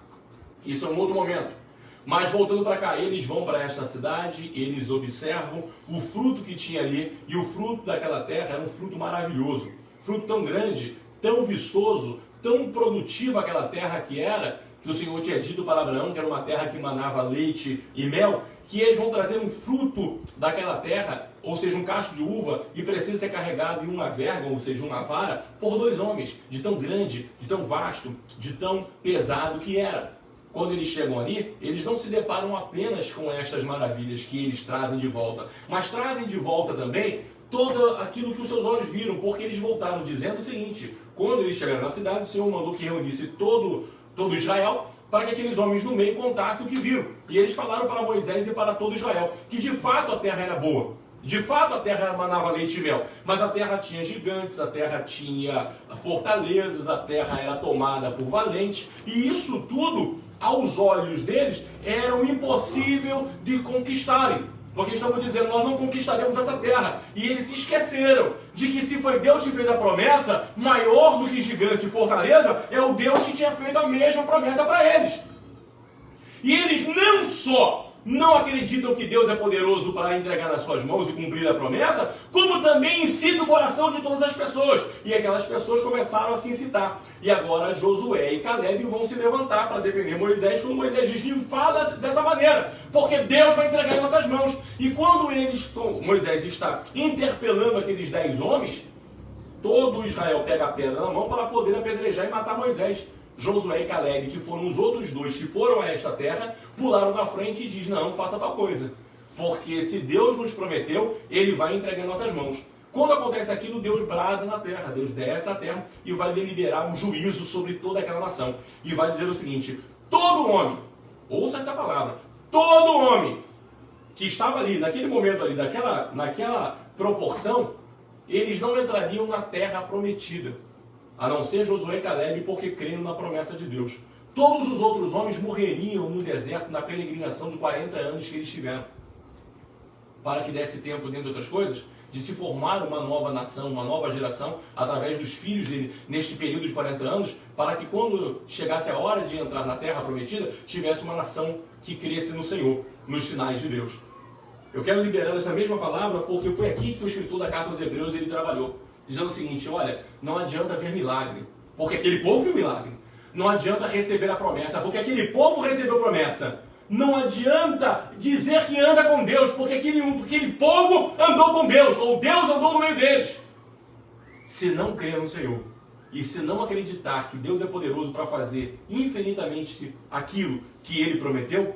[SPEAKER 1] Isso é um outro momento. Mas voltando para cá, eles vão para esta cidade, eles observam o fruto que tinha ali, e o fruto daquela terra era um fruto maravilhoso. Fruto tão grande, tão vistoso, tão produtivo aquela terra que era,
[SPEAKER 2] que o Senhor tinha dito para Abraão, que era uma terra que manava leite e mel, que eles vão trazer um fruto daquela terra, ou seja, um cacho de uva, e precisa ser carregado em uma verga, ou seja, uma vara, por 2 homens, de tão grande, de tão vasto, de tão pesado que era. Quando eles chegam ali, eles não se deparam apenas com estas maravilhas que eles trazem de volta, mas trazem de volta também todo aquilo que os seus olhos viram, porque eles voltaram dizendo o seguinte: quando eles chegaram na cidade, o Senhor mandou que reunisse todo Israel, para que aqueles homens no meio contassem o que viram. E eles falaram para Moisés e para todo Israel que de fato a terra era boa. De fato a terra manava leite e mel, mas a terra tinha gigantes, a terra tinha fortalezas, a terra era tomada por valentes, e isso tudo, aos olhos deles, era impossível de conquistarem. Porque estavam dizendo, nós não conquistaremos essa terra. E eles se esqueceram de que se foi Deus que fez a promessa, maior do que gigante e fortaleza, é o Deus que tinha feito a mesma promessa para eles. E eles não só não acreditam que Deus é poderoso para entregar nas suas mãos e cumprir a promessa, como também incita o coração de todas as pessoas. E aquelas pessoas começaram a se incitar. E agora Josué e Caleb vão se levantar para defender Moisés, quando Moisés diz, não fala dessa maneira, porque Deus vai entregar em nossas mãos. E quando Moisés está interpelando aqueles 10 homens, todo Israel pega a pedra na mão para poder apedrejar e matar Moisés. Josué e Caleb, que foram os outros 2 que foram a esta terra, pularam na frente e diz, não faça tal coisa, porque se Deus nos prometeu, Ele vai entregar em nossas mãos. Quando acontece aquilo, Deus brada na terra, Deus desce na terra e vai deliberar um juízo sobre toda aquela nação. E vai dizer o seguinte, todo homem, ouça essa palavra, todo homem que estava ali, naquele momento ali, naquela proporção, eles não entrariam na terra prometida. A não ser Josué e Caleb, porque creram na promessa de Deus. Todos os outros homens morreriam no deserto, na peregrinação de 40 anos que eles tiveram. Para que desse tempo, dentre outras coisas, de se formar uma nova nação, uma nova geração, através dos filhos dele, neste período de 40 anos, para que quando chegasse a hora de entrar na terra prometida, tivesse uma nação que cresce no Senhor, nos sinais de Deus. Eu quero liberar essa mesma palavra, porque foi aqui que o escritor da carta aos Hebreus ele trabalhou. Dizendo o seguinte, olha, não adianta ver milagre, porque aquele povo viu milagre. Não adianta receber a promessa, porque aquele povo recebeu a promessa. Não adianta dizer que anda com Deus, porque aquele povo andou com Deus, ou Deus andou no meio deles. Se não crer no Senhor, e se não acreditar que Deus é poderoso para fazer infinitamente aquilo que Ele prometeu,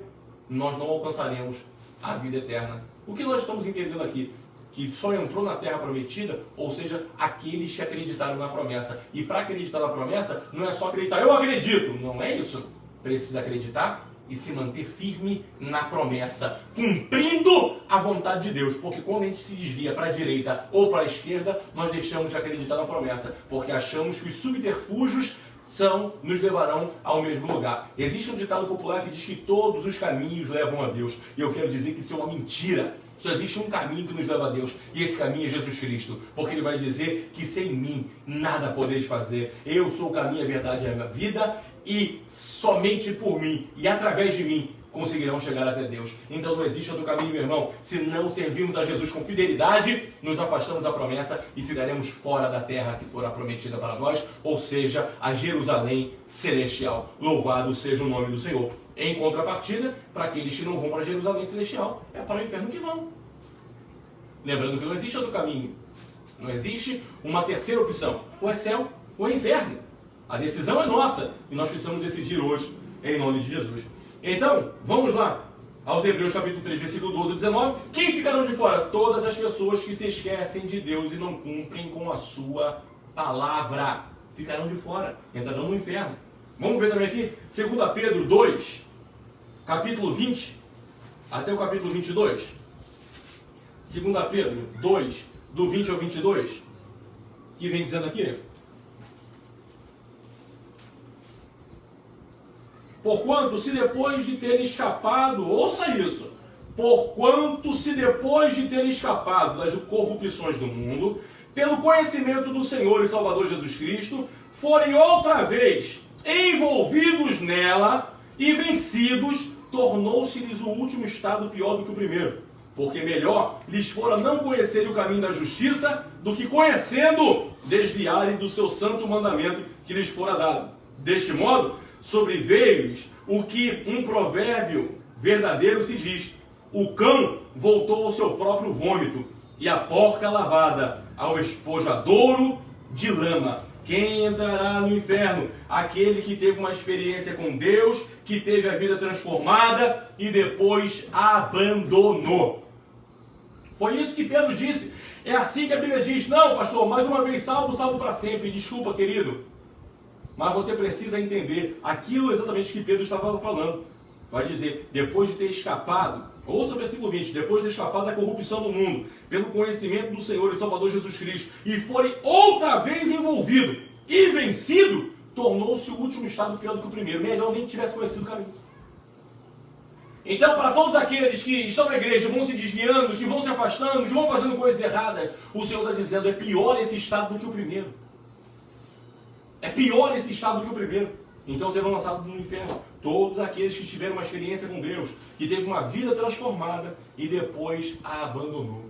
[SPEAKER 2] nós não alcançaremos a vida eterna. O que nós estamos entendendo aqui? Que só entrou na terra prometida, ou seja, aqueles que acreditaram na promessa. E para acreditar na promessa, não é só acreditar, eu acredito, não é isso. Precisa acreditar e se manter firme na promessa, cumprindo a vontade de Deus. Porque quando a gente se desvia para a direita ou para a esquerda, nós deixamos de acreditar na promessa, porque achamos que os subterfúgios nos levarão ao mesmo lugar. Existe um ditado popular que diz que todos os caminhos levam a Deus. E eu quero dizer que isso é uma mentira. Só existe um caminho que nos leva a Deus, e esse caminho é Jesus Cristo, porque Ele vai dizer que sem mim nada podeis fazer. Eu sou o caminho, a verdade e a vida, e somente por mim e através de mim conseguirão chegar até Deus. Então não existe outro caminho, meu irmão. Se não servirmos a Jesus com fidelidade, nos afastamos da promessa e ficaremos fora da terra que fora prometida para nós, ou seja, a Jerusalém celestial. Louvado seja o nome do Senhor. Em contrapartida, para aqueles que não vão para Jerusalém celestial, é para o inferno que vão. Lembrando que não existe outro caminho. Não existe uma terceira opção. Ou é céu ou é inferno. A decisão é nossa e nós precisamos decidir hoje, em nome de Jesus. Então, vamos lá, aos Hebreus capítulo 3, versículo 12 e 19. Quem ficarão de fora? Todas as pessoas que se esquecem de Deus e não cumprem com a sua palavra. Ficarão de fora, entrarão no inferno. Vamos ver também aqui, 2 Pedro 2, capítulo 20, até o capítulo 22. 2 Pedro 2, do 20 ao 22, que vem dizendo aqui, porquanto se depois de ter escapado, ouça isso, porquanto se depois de ter escapado das corrupções do mundo, pelo conhecimento do Senhor e Salvador Jesus Cristo, forem outra vez envolvidos nela e vencidos, tornou-se-lhes o último estado pior do que o primeiro. Porque melhor lhes fora não conhecerem o caminho da justiça, do que conhecendo, desviarem do seu santo mandamento que lhes fora dado. Deste modo, sobreveio-lhes o que um provérbio verdadeiro se diz: o cão voltou ao seu próprio vômito, e a porca lavada ao espojadouro de lama. Quem entrará no inferno? Aquele que teve uma experiência com Deus, que teve a vida transformada e depois a abandonou. Foi isso que Pedro disse. É assim que a Bíblia diz: não, pastor, mais uma vez salvo, salvo para sempre. Desculpa, querido. Mas você precisa entender aquilo exatamente que Pedro estava falando. Vai dizer, depois de ter escapado, ouça o versículo 20, depois de ter escapado da corrupção do mundo, pelo conhecimento do Senhor e Salvador Jesus Cristo, e forem outra vez envolvido e vencido, tornou-se o último estado pior do que o primeiro. Melhor nem que tivesse conhecido o caminho. Então, para todos aqueles que estão na igreja, vão se desviando, que vão se afastando, que vão fazendo coisas erradas, o Senhor está dizendo, é pior esse estado do que o primeiro. É pior esse estado do que o primeiro. Então serão lançados no inferno todos aqueles que tiveram uma experiência com Deus, que teve uma vida transformada e depois a abandonou.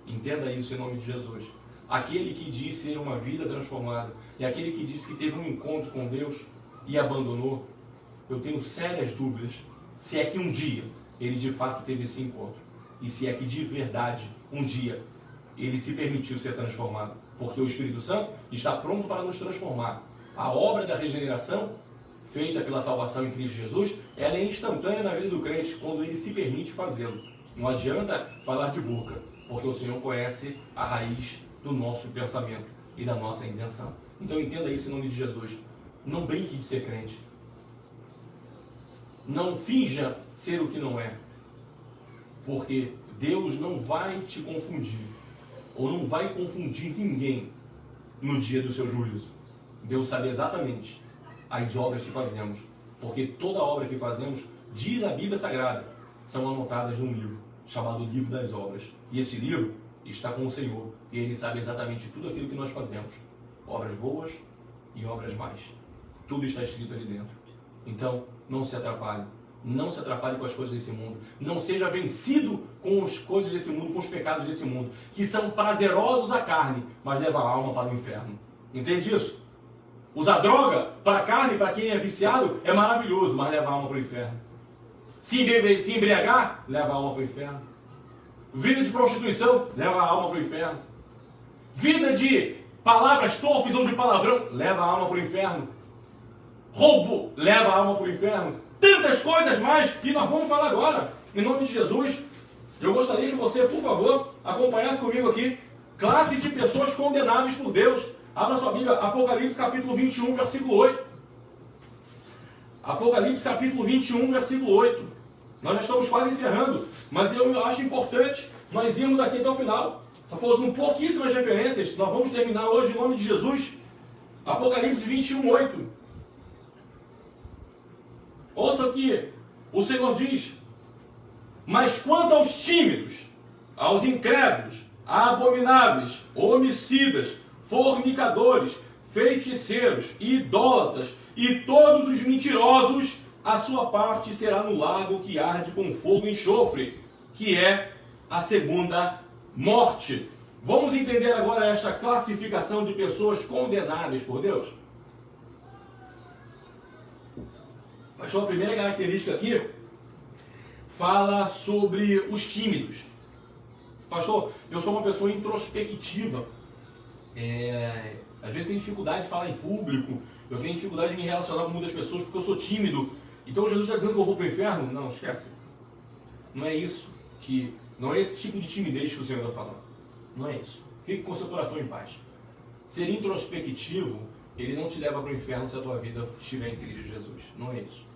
[SPEAKER 2] Entenda isso em nome de Jesus. Aquele que disse ter uma vida transformada e aquele que disse que teve um encontro com Deus e abandonou, eu tenho sérias dúvidas se é que um dia ele de fato teve esse encontro e se é que de verdade um dia ele se permitiu ser transformado, porque o Espírito Santo está pronto para nos transformar. A obra da regeneração feita pela salvação em Cristo Jesus, ela é instantânea na vida do crente quando ele se permite fazê-lo. Não adianta falar de boca, porque o Senhor conhece a raiz do nosso pensamento e da nossa intenção. Então entenda isso em nome de Jesus. Não brinque de ser crente. Não finja ser o que não é. Porque Deus não vai te confundir. Ou não vai confundir ninguém no dia do seu juízo. Deus sabe exatamente as obras que fazemos. Porque toda obra que fazemos, diz a Bíblia Sagrada, são anotadas num livro, chamado Livro das Obras. E esse livro está com o Senhor. E Ele sabe exatamente tudo aquilo que nós fazemos. Obras boas e obras más. Tudo está escrito ali dentro. Então, não se atrapalhe. Não se atrapalhe com as coisas desse mundo. Não seja vencido com as coisas desse mundo, com os pecados desse mundo, que são prazerosos à carne, mas levam a alma para o inferno. Entende isso? Usar droga para a carne, para quem é viciado, é maravilhoso, mas leva a alma para o inferno. Se embriagar, leva a alma para o inferno. Vida de prostituição, leva a alma para o inferno. Vida de palavras torpes ou de palavrão, leva a alma para o inferno. Roubo, leva a alma para o inferno. Tantas coisas mais que nós vamos falar agora. Em nome de Jesus, eu gostaria que você, por favor, acompanhasse comigo aqui. Classe de pessoas condenáveis por Deus. Abra sua Bíblia, Apocalipse capítulo 21, versículo 8. Apocalipse capítulo 21, versículo 8. Nós já estamos quase encerrando, mas eu acho importante nós irmos aqui até o final. Está faltando pouquíssimas referências. Nós vamos terminar hoje em nome de Jesus. Apocalipse 21, 8. Ouça o que o Senhor diz. Mas quanto aos tímidos, aos incrédulos, abomináveis, homicidas, fornicadores, feiticeiros, idólatras e todos os mentirosos, a sua parte será no lago que arde com fogo e enxofre, que é a segunda morte. Vamos entender agora esta classificação de pessoas condenáveis por Deus? Mas a primeira característica aqui fala sobre os tímidos. Pastor, eu sou uma pessoa introspectiva. Às vezes tenho dificuldade de falar em público, eu tenho dificuldade de me relacionar com muitas pessoas porque eu sou tímido. Então Jesus está dizendo que eu vou para o inferno? Não, esquece. Não é isso não é esse tipo de timidez que o Senhor está falando. Não é isso. Fique com seu coração em paz. Ser introspectivo, ele não te leva para o inferno se a tua vida estiver em Cristo Jesus. Não é isso.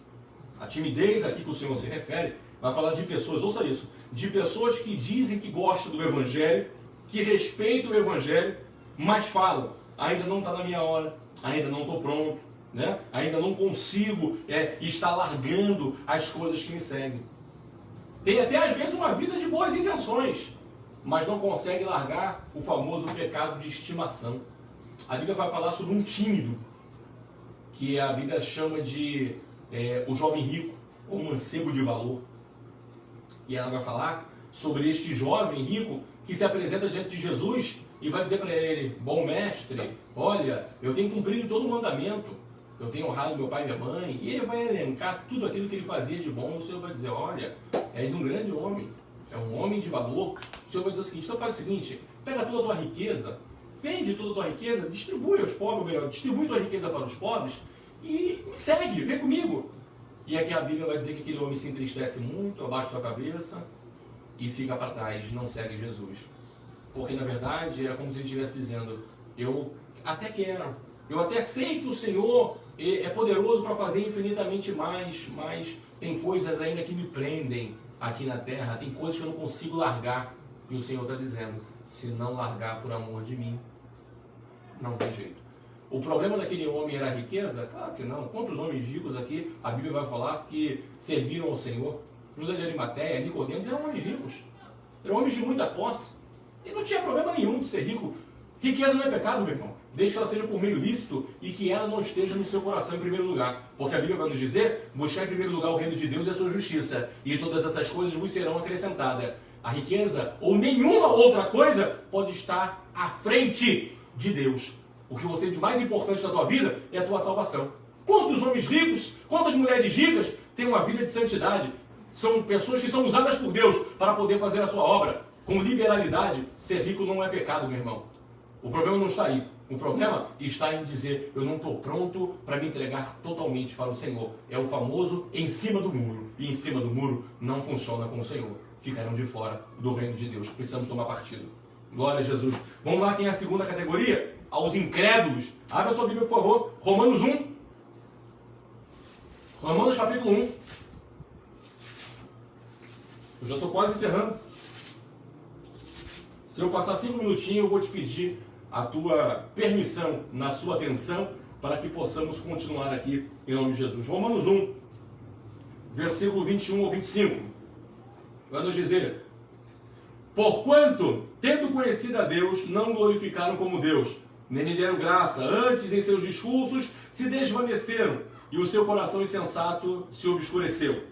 [SPEAKER 2] A timidez aqui que o Senhor se refere, vai falar de pessoas, ouça isso, de pessoas que dizem que gostam do Evangelho, que respeitam o Evangelho, mas falam, ainda não está na minha hora, ainda não estou pronto, né? Ainda não consigo estar largando as coisas que me seguem. Tem até às vezes uma vida de boas intenções, mas não consegue largar o famoso pecado de estimação. A Bíblia vai falar sobre um tímido, que a Bíblia chama de o jovem rico, ou um mancebo de valor. E ela vai falar sobre este jovem rico que se apresenta diante de Jesus e vai dizer para ele, bom mestre, olha, eu tenho cumprido todo o mandamento, eu tenho honrado meu pai e minha mãe, e ele vai elencar tudo aquilo que ele fazia de bom, e o Senhor vai dizer, olha, és um grande homem, é um homem de valor. O Senhor vai dizer o seguinte, então faz o seguinte, pega toda a tua riqueza, vende toda a tua riqueza, distribui aos pobres, ou melhor, distribui tua riqueza para os pobres, e me segue, vem comigo. E aqui a Bíblia vai dizer que aquele homem se entristece muito, abaixa sua cabeça, e fica para trás, não segue Jesus. Porque na verdade era como se ele estivesse dizendo, eu até quero, eu até sei que o Senhor é poderoso para fazer infinitamente mais, mas tem coisas ainda que me prendem aqui na terra, tem coisas que eu não consigo largar. E o Senhor está dizendo, se não largar por amor de mim, não tem jeito. O problema daquele homem era a riqueza? Claro que não. Quantos homens ricos aqui, a Bíblia vai falar que serviram ao Senhor? José de Arimateia, Nicodemos eram homens ricos, eram homens de muita posse. E não tinha problema nenhum de ser rico. Riqueza não é pecado, meu irmão. Desde que ela seja por meio lícito e que ela não esteja no seu coração em primeiro lugar. Porque a Bíblia vai nos dizer, buscar em primeiro lugar o reino de Deus e a sua justiça, e todas essas coisas vos serão acrescentadas. A riqueza ou nenhuma outra coisa pode estar à frente de Deus. O que você tem de mais importante na tua vida é a tua salvação. Quantos homens ricos, quantas mulheres ricas têm uma vida de santidade? São pessoas que são usadas por Deus para poder fazer a sua obra com liberalidade. Ser rico não é pecado, meu irmão. O problema não está aí. O problema está em dizer, eu não estou pronto para me entregar totalmente para o Senhor. É o famoso em cima do muro. E em cima do muro não funciona com o Senhor. Ficarão de fora do reino de Deus. Precisamos tomar partido. Glória a Jesus. Vamos lá, quem é a segunda categoria? Aos incrédulos. Abra sua Bíblia, por favor. Romanos 1. Romanos capítulo 1. Eu já estou quase encerrando. Se eu passar 5 minutinhos, eu vou te pedir a tua permissão, na sua atenção, para que possamos continuar aqui em nome de Jesus. Romanos 1, versículo 21 ao 25. Vai nos dizer, porquanto, tendo conhecido a Deus, não glorificaram como Deus, nem lhe deram graça, antes em seus discursos se desvaneceram, e o seu coração insensato se obscureceu.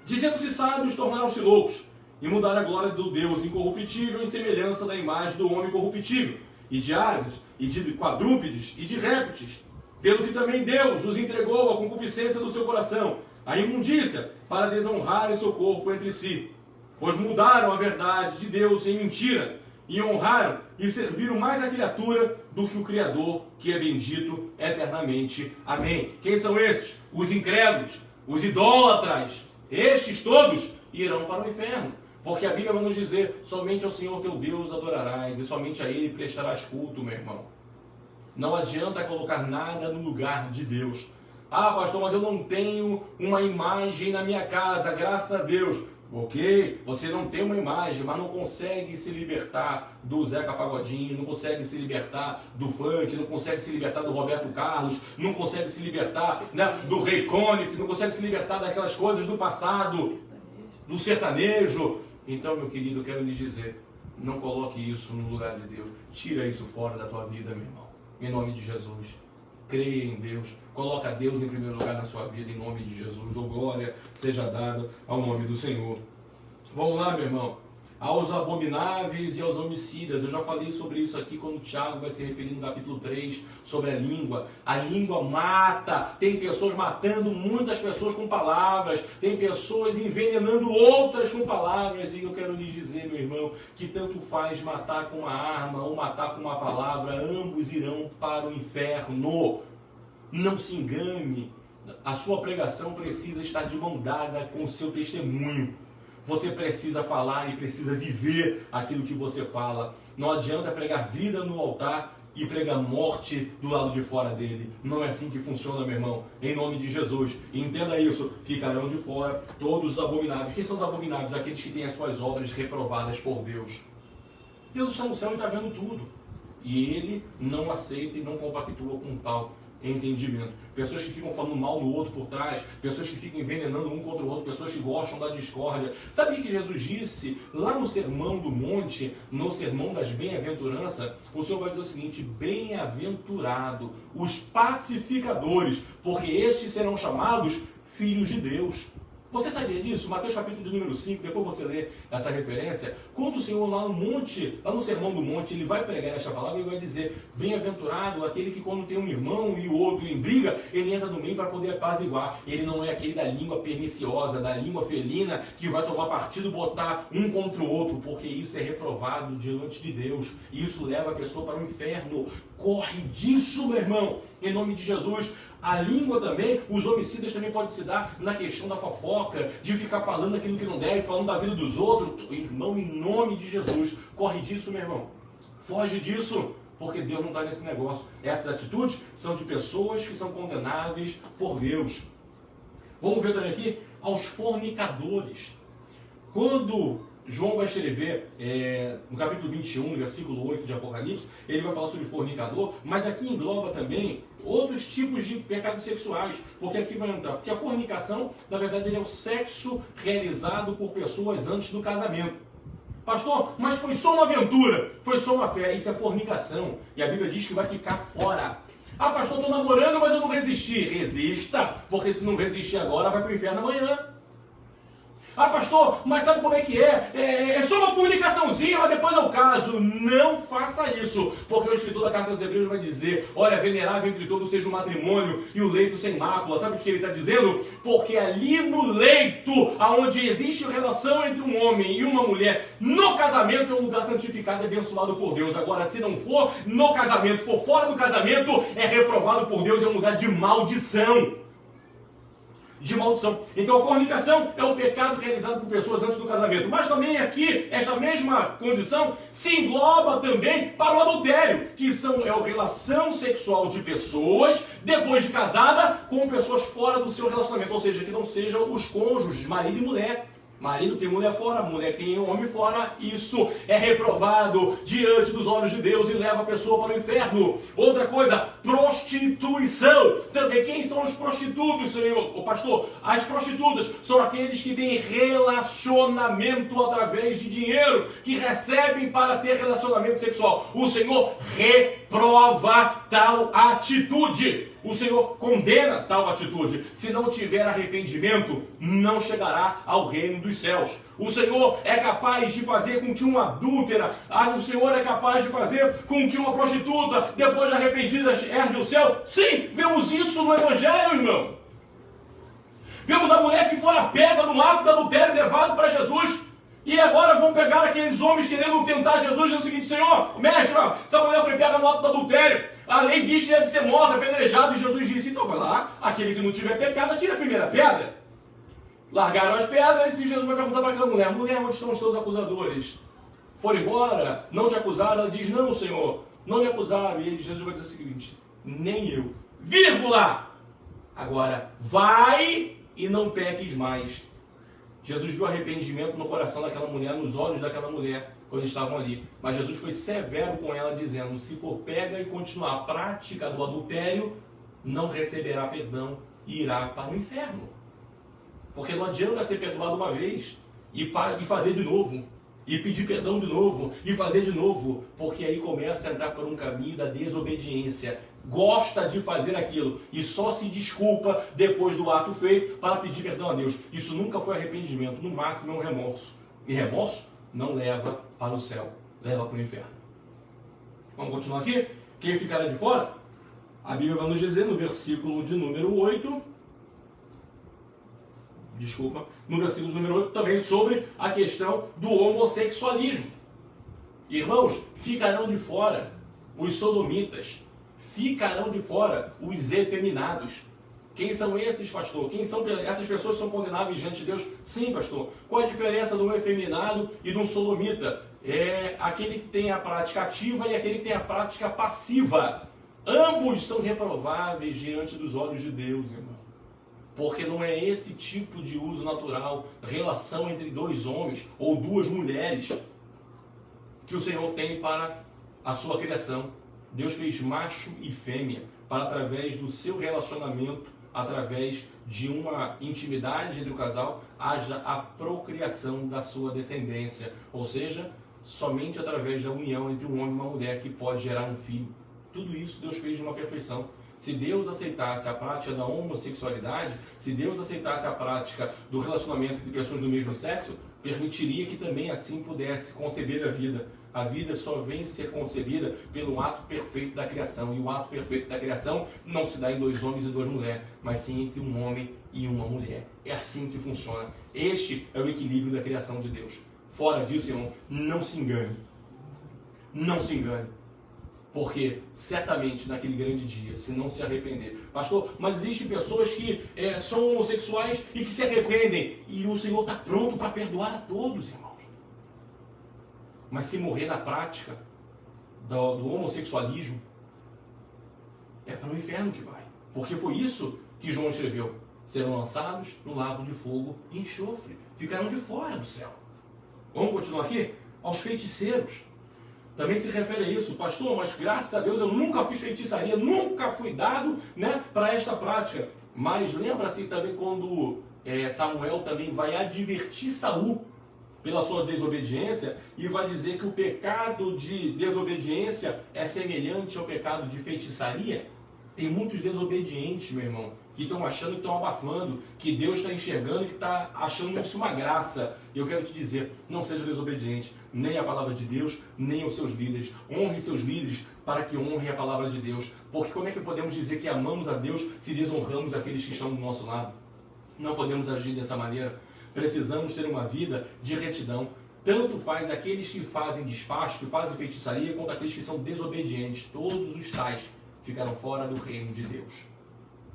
[SPEAKER 2] Dizendo-se sábios, tornaram-se loucos, e mudaram a glória do Deus incorruptível em semelhança da imagem do homem corruptível, e de aves, e de quadrúpedes, e de répteis, pelo que também Deus os entregou à concupiscência do seu coração, à imundícia, para desonrarem seu corpo entre si. Pois mudaram a verdade de Deus em mentira, e honraram e serviram mais a criatura do que o Criador, que é bendito eternamente. Amém. Quem são esses? Os incrédulos, os idólatras. Estes todos irão para o inferno. Porque a Bíblia vai nos dizer, somente ao Senhor teu Deus adorarás, e somente a Ele prestarás culto, meu irmão. Não adianta colocar nada no lugar de Deus. Ah, pastor, mas eu não tenho uma imagem na minha casa, graças a Deus. Ok, você não tem uma imagem, mas não consegue se libertar do Zeca Pagodinho, não consegue se libertar do funk, não consegue se libertar do Roberto Carlos, não consegue se libertar, né, do Ray Conniff, não consegue se libertar daquelas coisas do passado, do sertanejo. Então, meu querido, eu quero lhe dizer, não coloque isso no lugar de Deus. Tira isso fora da tua vida, meu irmão. Em nome de Jesus. Creia em Deus. Coloca Deus em primeiro lugar na sua vida, em nome de Jesus. Ou glória seja dada ao nome do Senhor. Vamos lá, meu irmão. Aos abomináveis e aos homicidas. Eu já falei sobre isso aqui quando o Tiago vai se referir no capítulo 3 sobre a língua. A língua mata. Tem pessoas matando muitas pessoas com palavras. Tem pessoas envenenando outras com palavras. E eu quero lhes dizer, meu irmão, que tanto faz matar com uma arma ou matar com uma palavra. Ambos irão para o inferno. Não se engane. A sua pregação precisa estar de mão dada com o seu testemunho. Você precisa falar e precisa viver aquilo que você fala. Não adianta pregar vida no altar e pregar morte do lado de fora dele. Não é assim que funciona, meu irmão. Em nome de Jesus. E entenda isso. Ficarão de fora todos os abomináveis. Quem são os abomináveis? Aqueles que têm as suas obras reprovadas por Deus. Deus está no céu e está vendo tudo. E Ele não aceita e não compactua com tal entendimento. Pessoas que ficam falando mal no outro por trás, pessoas que ficam envenenando um contra o outro, pessoas que gostam da discórdia. Sabe o que Jesus disse lá no Sermão do Monte, no Sermão das Bem-aventuranças? O Senhor vai dizer o seguinte: bem-aventurado os pacificadores, porque estes serão chamados filhos de Deus. Você sabia disso? Mateus capítulo de número 5, depois você lê essa referência. Quando o Senhor lá no monte, lá no Sermão do Monte, ele vai pregar esta palavra e vai dizer: bem-aventurado aquele que quando tem um irmão e o outro em briga, ele entra no meio para poder apaziguar. Ele não é aquele da língua perniciosa, da língua felina, que vai tomar partido, botar um contra o outro, porque isso é reprovado diante de Deus. E isso leva a pessoa para o inferno. Corre disso, meu irmão, em nome de Jesus. A língua também, os homicidas também podem se dar na questão da fofoca, de ficar falando aquilo que não deve, falando da vida dos outros. Irmão, em nome de Jesus, corre disso, meu irmão. Foge disso, porque Deus não está nesse negócio. Essas atitudes são de pessoas que são condenáveis por Deus. Vamos ver também aqui aos fornicadores. Quando João vai escrever no capítulo 21, versículo 8 de Apocalipse, ele vai falar sobre fornicador, mas aqui engloba também outros tipos de pecados sexuais, porque aqui vai entrar, porque a fornicação, na verdade, é o sexo realizado por pessoas antes do casamento. Pastor, mas foi só uma aventura, foi só uma fé, isso é fornicação, e a Bíblia diz que vai ficar fora. Ah, pastor, estou namorando, mas eu não resisti. Resista, porque se não resistir agora, vai para o inferno amanhã. Ah, pastor, mas sabe como é que é? É só uma fornicaçãozinha, mas depois é o caso. Não faça isso, porque o escritor da Carta aos Hebreus vai dizer: olha, venerável entre todos seja o matrimônio e o leito sem mácula. Sabe o que ele está dizendo? Porque ali no leito, onde existe relação entre um homem e uma mulher, no casamento é um lugar santificado e abençoado por Deus. Agora, se não for no casamento, for fora do casamento, é reprovado por Deus, é um lugar de maldição. Então a fornicação é o pecado realizado por pessoas antes do casamento. Mas também aqui, esta mesma condição se engloba também para o adultério, que é a relação sexual de pessoas, depois de casada, com pessoas fora do seu relacionamento. Ou seja, que não sejam os cônjuges, marido e mulher. Marido tem mulher fora, mulher tem homem fora, isso é reprovado diante dos olhos de Deus e leva a pessoa para o inferno. Outra coisa, prostituição. Também, quem são os prostitutos, Senhor? O pastor, as prostitutas são aqueles que têm relacionamento através de dinheiro, que recebem para ter relacionamento sexual. O Senhor reprova tal atitude. O Senhor condena tal atitude. Se não tiver arrependimento, não chegará ao reino dos céus. O Senhor é capaz de fazer com que uma adúltera, o Senhor é capaz de fazer com que uma prostituta, depois de arrependida, herde o céu. Sim, vemos isso no Evangelho, irmão. Vemos a mulher que fora pega no ato do adultério, levado para Jesus. E agora vão pegar aqueles homens querendo tentar Jesus, dizendo o seguinte: Senhor, mestre, essa mulher foi pega no ato do adultério, a lei diz que deve ser morta, apedrejada, e Jesus disse: então vai lá, aquele que não tiver pecado, atira a primeira pedra. Largaram as pedras e Jesus vai perguntar para aquela mulher: mulher, onde estão os teus acusadores? Foram embora? Não te acusaram? Ela diz: não, Senhor, não me acusaram. E Jesus vai dizer o seguinte: nem eu, vírgula, agora vai e não peques mais. Jesus viu arrependimento no coração daquela mulher, nos olhos daquela mulher, quando eles estavam ali. Mas Jesus foi severo com ela, dizendo: se for pega e continuar a prática do adultério, não receberá perdão e irá para o inferno. Porque não adianta ser perdoado uma vez e fazer de novo, e pedir perdão de novo, e fazer de novo, porque aí começa a entrar por um caminho da desobediência. Gosta de fazer aquilo e só se desculpa depois do ato feito para pedir perdão a Deus. Isso nunca foi arrependimento, no máximo é um remorso. E remorso não leva para o céu, leva para o inferno. Vamos continuar aqui? Quem ficará de fora? A Bíblia vai nos dizer no versículo de número 8, no versículo de número 8 também sobre a questão do homossexualismo. Irmãos, ficarão de fora os sodomitas, ficarão de fora os efeminados. Quem são esses, pastor? Quem são essas pessoas que são condenáveis diante de Deus? Sim, pastor. Qual a diferença de um efeminado e de um sodomita? É aquele que tem a prática ativa e aquele que tem a prática passiva. Ambos são reprováveis diante dos olhos de Deus, irmão. Porque não é esse tipo de uso natural, relação entre dois homens ou duas mulheres que o Senhor tem para a sua criação. Deus fez macho e fêmea para, através do seu relacionamento, através de uma intimidade entre o casal, haja a procriação da sua descendência. Ou seja, somente através da união entre um homem e uma mulher que pode gerar um filho. Tudo isso Deus fez de uma perfeição. Se Deus aceitasse a prática da homossexualidade, se Deus aceitasse a prática do relacionamento de pessoas do mesmo sexo, permitiria que também assim pudesse conceber a vida. A vida só vem ser concebida pelo ato perfeito da criação. E o ato perfeito da criação não se dá em 2 homens e 2 mulheres, mas sim entre um homem e uma mulher. É assim que funciona. Este é o equilíbrio da criação de Deus. Fora disso, irmão, não se engane. Não se engane. Porque certamente naquele grande dia, se não se arrepender, pastor, mas existem pessoas que são homossexuais e que se arrependem, e o Senhor está pronto para perdoar a todos, irmãos. Mas se morrer na prática do homossexualismo, é para o inferno que vai. Porque foi isso que João escreveu. Serão lançados no lago de fogo e enxofre. Ficarão de fora do céu. Vamos continuar aqui? Aos feiticeiros. Também se refere a isso, pastor, mas graças a Deus eu nunca fiz feitiçaria, nunca fui dado, né, para esta prática. Mas lembra-se também quando Samuel também vai advertir Saul pela sua desobediência e vai dizer que o pecado de desobediência é semelhante ao pecado de feitiçaria? Tem muitos desobedientes, meu irmão, que estão achando que estão abafando, que Deus está enxergando, que está achando isso uma graça. E eu quero te dizer, não seja desobediente, nem a palavra de Deus, nem os seus líderes. Honre seus líderes para que honrem a palavra de Deus. Porque como é que podemos dizer que amamos a Deus se desonramos aqueles que estão do nosso lado? Não podemos agir dessa maneira. Precisamos ter uma vida de retidão. Tanto faz aqueles que fazem despacho, que fazem feitiçaria, quanto aqueles que são desobedientes. Todos os tais ficaram fora do reino de Deus.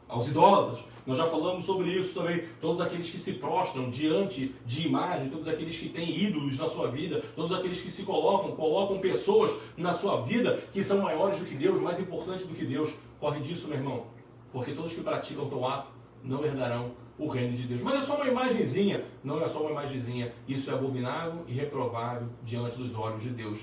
[SPEAKER 2] Aos idólatras, nós já falamos sobre isso também. Todos aqueles que se prostram diante de imagem, todos aqueles que têm ídolos na sua vida, todos aqueles que se colocam pessoas na sua vida que são maiores do que Deus, mais importantes do que Deus. Corre disso, meu irmão, porque todos que praticam teu ato não herdarão o reino de Deus. Mas é só uma imagenzinha. Não é só uma imagenzinha. Isso é abominável e reprovável diante dos olhos de Deus.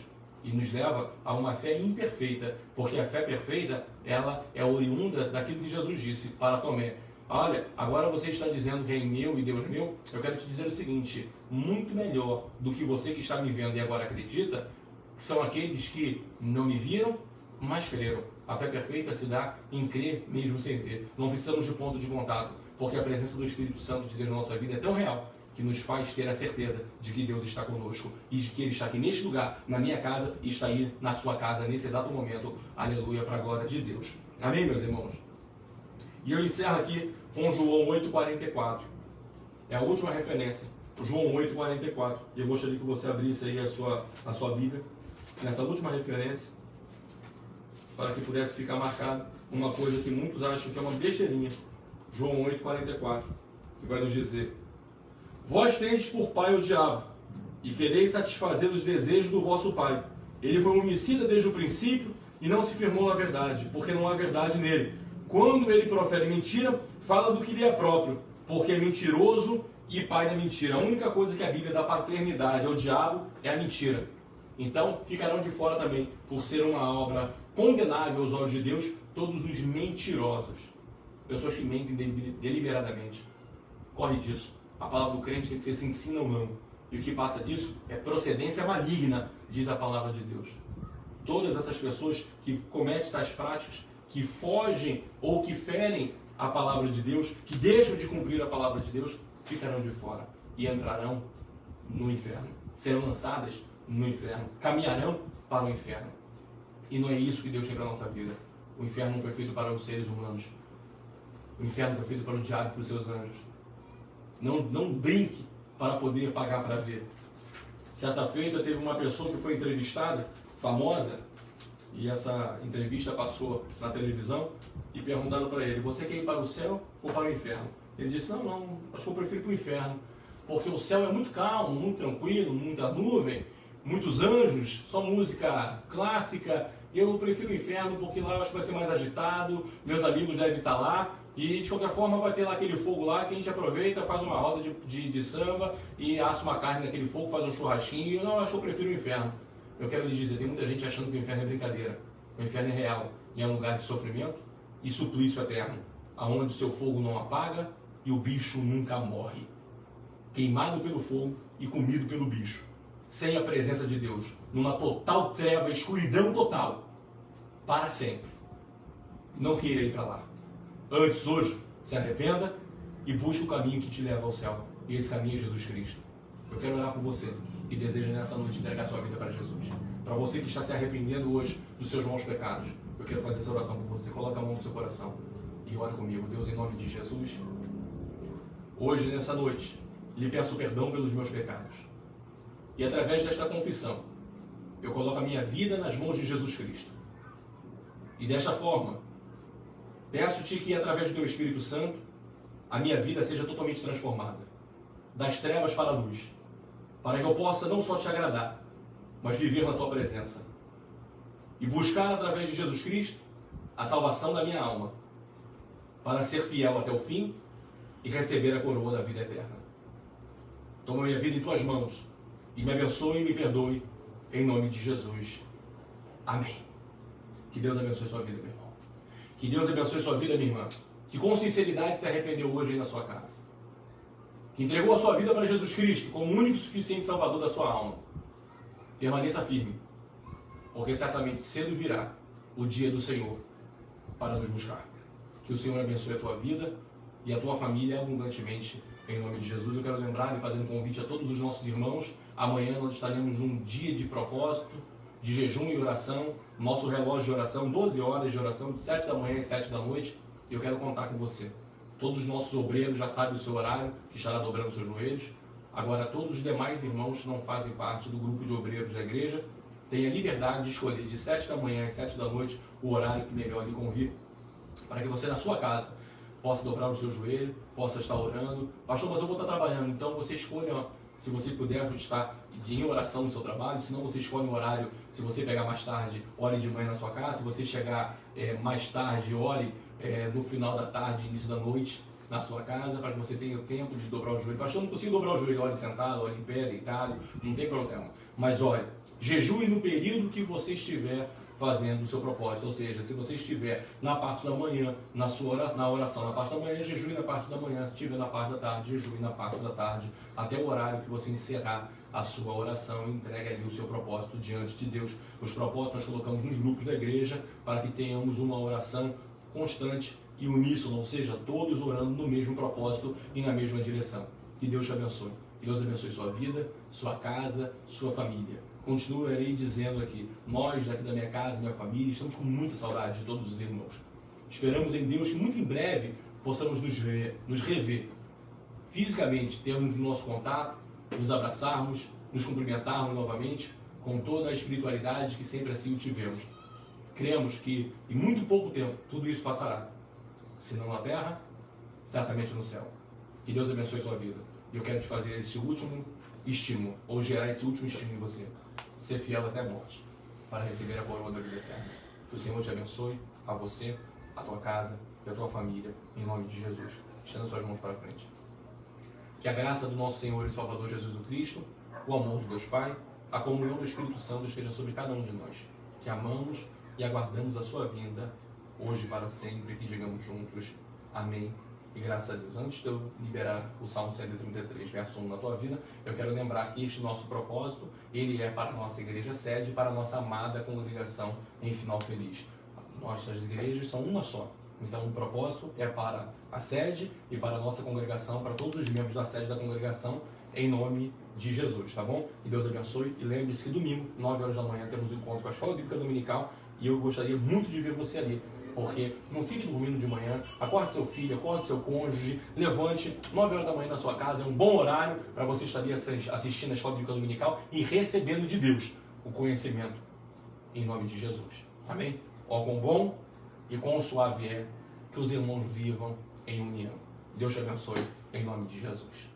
[SPEAKER 2] E nos leva a uma fé imperfeita, porque a fé perfeita, ela é oriunda daquilo que Jesus disse para Tomé. Olha, agora você está dizendo Rei meu e Deus meu, eu quero te dizer o seguinte, muito melhor do que você que está me vendo e agora acredita, são aqueles que não me viram, mas creram. A fé perfeita se dá em crer mesmo sem ver. Não precisamos de ponto de contato, porque a presença do Espírito Santo de Deus na nossa vida é tão real, que nos faz ter a certeza de que Deus está conosco e de que Ele está aqui neste lugar, na minha casa, e está aí na sua casa, nesse exato momento. Aleluia, para a glória de Deus. Amém, meus irmãos? E eu encerro aqui com João 8,44. É a última referência, João 8,44. E eu gostaria que você abrisse aí a sua Bíblia, nessa última referência, para que pudesse ficar marcado uma coisa que muitos acham que é uma besteirinha. João 8,44, que vai nos dizer: vós tendes por pai o diabo, e quereis satisfazer os desejos do vosso pai. Ele foi um homicida desde o princípio, e não se firmou na verdade, porque não há verdade nele. Quando ele profere mentira, fala do que lhe é próprio, porque é mentiroso e pai da mentira. A única coisa que a Bíblia dá paternidade ao diabo é a mentira. Então, ficarão de fora também, por ser uma obra condenável aos olhos de Deus, todos os mentirosos. Pessoas que mentem deliberadamente. Corre disso. A palavra do crente tem que ser se ensina ou não. E o que passa disso é procedência maligna, diz a palavra de Deus. Todas essas pessoas que cometem tais práticas, que fogem ou que ferem a palavra de Deus, que deixam de cumprir a palavra de Deus, ficarão de fora e entrarão no inferno. Serão lançadas no inferno. Caminharão para o inferno. E não é isso que Deus tem para a nossa vida. O inferno não foi feito para os seres humanos. O inferno foi feito para o diabo e para os seus anjos. Não brinque para poder pagar para ver. Certa feita teve uma pessoa que foi entrevistada, famosa, e essa entrevista passou na televisão, e perguntaram para ele: você quer ir para o céu ou para o inferno? Ele disse: não, acho que eu prefiro para o inferno, porque o céu é muito calmo, muito tranquilo, muita nuvem, muitos anjos, só música clássica. Eu prefiro o inferno porque lá eu acho que vai ser mais agitado, meus amigos devem estar lá, e de qualquer forma vai ter lá aquele fogo lá que a gente aproveita, faz uma roda de samba e assa uma carne naquele fogo, faz um churrasquinho. E eu não, acho que eu prefiro o inferno. Eu quero lhes dizer, tem muita gente achando que o inferno é brincadeira. O inferno é real e é um lugar de sofrimento e suplício eterno, aonde o seu fogo não apaga e o bicho nunca morre. Queimado pelo fogo e comido pelo bicho. Sem a presença de Deus, numa total treva, escuridão total, para sempre. não queira ir para lá. Antes, hoje, se arrependa e busque o caminho que te leva ao céu. E esse caminho é Jesus Cristo. Eu quero orar por você e desejo nessa noite entregar sua vida para Jesus. Para você que está se arrependendo hoje dos seus maus pecados, eu quero fazer essa oração por você. Coloca a mão no seu coração e ore comigo. Deus, em nome de Jesus, hoje, nessa noite, lhe peço perdão pelos meus pecados. E através desta confissão, eu coloco a minha vida nas mãos de Jesus Cristo. E desta forma, peço-te que através do teu Espírito Santo, a minha vida seja totalmente transformada. Das trevas para a luz. Para que eu possa não só te agradar, mas viver na tua presença. E buscar através de Jesus Cristo a salvação da minha alma. Para ser fiel até o fim e receber a coroa da vida eterna. Toma minha vida em tuas mãos e me abençoe e me perdoe em nome de Jesus. Amém. Que Deus abençoe sua vida, meu irmão. Que Deus abençoe sua vida, minha irmã. Que com sinceridade se arrependeu hoje aí na sua casa. Que entregou a sua vida para Jesus Cristo como o único e suficiente Salvador da sua alma. Permaneça firme, porque certamente cedo virá o dia do Senhor para nos buscar. Que o Senhor abençoe a tua vida e a tua família abundantemente, em nome de Jesus. Eu quero lembrar e fazer um convite a todos os nossos irmãos. Amanhã nós estaremos num dia de propósito, de jejum e oração. Nosso relógio de oração, 12 horas de oração, de 7 da manhã às 7 da noite. E eu quero contar com você. Todos os nossos obreiros já sabem o seu horário, que estará dobrando seus joelhos. Agora, todos os demais irmãos que não fazem parte do grupo de obreiros da igreja têm a liberdade de escolher de 7 da manhã às 7 da noite o horário que melhor lhe convir, para que você na sua casa possa dobrar o seu joelho, possa estar orando. Pastor, mas eu vou estar trabalhando, então você escolha, se você puder estar em oração no seu trabalho, se não você escolhe um horário, se você pegar mais tarde, ore de manhã na sua casa, se você chegar mais tarde, ore no final da tarde, início da noite, na sua casa, para que você tenha tempo de dobrar o joelho. Pastor, eu não consigo dobrar o joelho, ore sentado, ore em pé, deitado, não tem problema. Mas olha, jejue no período que você estiver fazendo o seu propósito, ou seja, se você estiver na parte da manhã, na oração, na parte da manhã, jejue na parte da manhã, se estiver na parte da tarde, jejue na parte da tarde, até o horário que você encerrar a sua oração e entregue ali o seu propósito diante de Deus. Os propósitos nós colocamos nos grupos da igreja para que tenhamos uma oração constante e uníssono, ou seja, todos orando no mesmo propósito e na mesma direção. Que Deus te abençoe. Que Deus abençoe sua vida, sua casa, sua família. Continuarei dizendo aqui, nós daqui da minha casa, minha família, estamos com muita saudade de todos os irmãos. Esperamos em Deus que muito em breve possamos nos rever fisicamente, termos o nosso contato, nos abraçarmos, nos cumprimentarmos novamente, com toda a espiritualidade que sempre assim o tivemos. Cremos que em muito pouco tempo tudo isso passará. Se não na terra, certamente no céu. Que Deus abençoe sua vida. E eu quero te fazer esse último estímulo, ou gerar esse último estímulo em você. Ser fiel até a morte, para receber a coroa da vida eterna. Que o Senhor te abençoe, a você, a tua casa e a tua família, em nome de Jesus. Estenda suas mãos para frente. Que a graça do nosso Senhor e Salvador Jesus Cristo, o amor de Deus Pai, a comunhão do Espírito Santo esteja sobre cada um de nós, que amamos e aguardamos a sua vinda, hoje e para sempre, que digamos juntos, amém e graças a Deus. Antes de eu liberar o Salmo 133, verso 1 na tua vida, eu quero lembrar que este nosso propósito, ele é para a nossa igreja sede, para a nossa amada congregação em Final Feliz. Nossas igrejas são uma só. Então o propósito é para a sede e para a nossa congregação, para todos os membros da sede da congregação, em nome de Jesus, tá bom? Que Deus abençoe e lembre-se que domingo, 9 horas da manhã, temos um encontro com a Escola Bíblica Dominical e eu gostaria muito de ver você ali, porque não fique dormindo de manhã, acorde seu filho, acorde seu cônjuge, levante, 9 horas da manhã na sua casa, é um bom horário para você estar ali assistindo a Escola Bíblica Dominical e recebendo de Deus o conhecimento em nome de Jesus, amém? Ó, quão bom e quão suave é que os irmãos vivam em união. Deus te abençoe em nome de Jesus.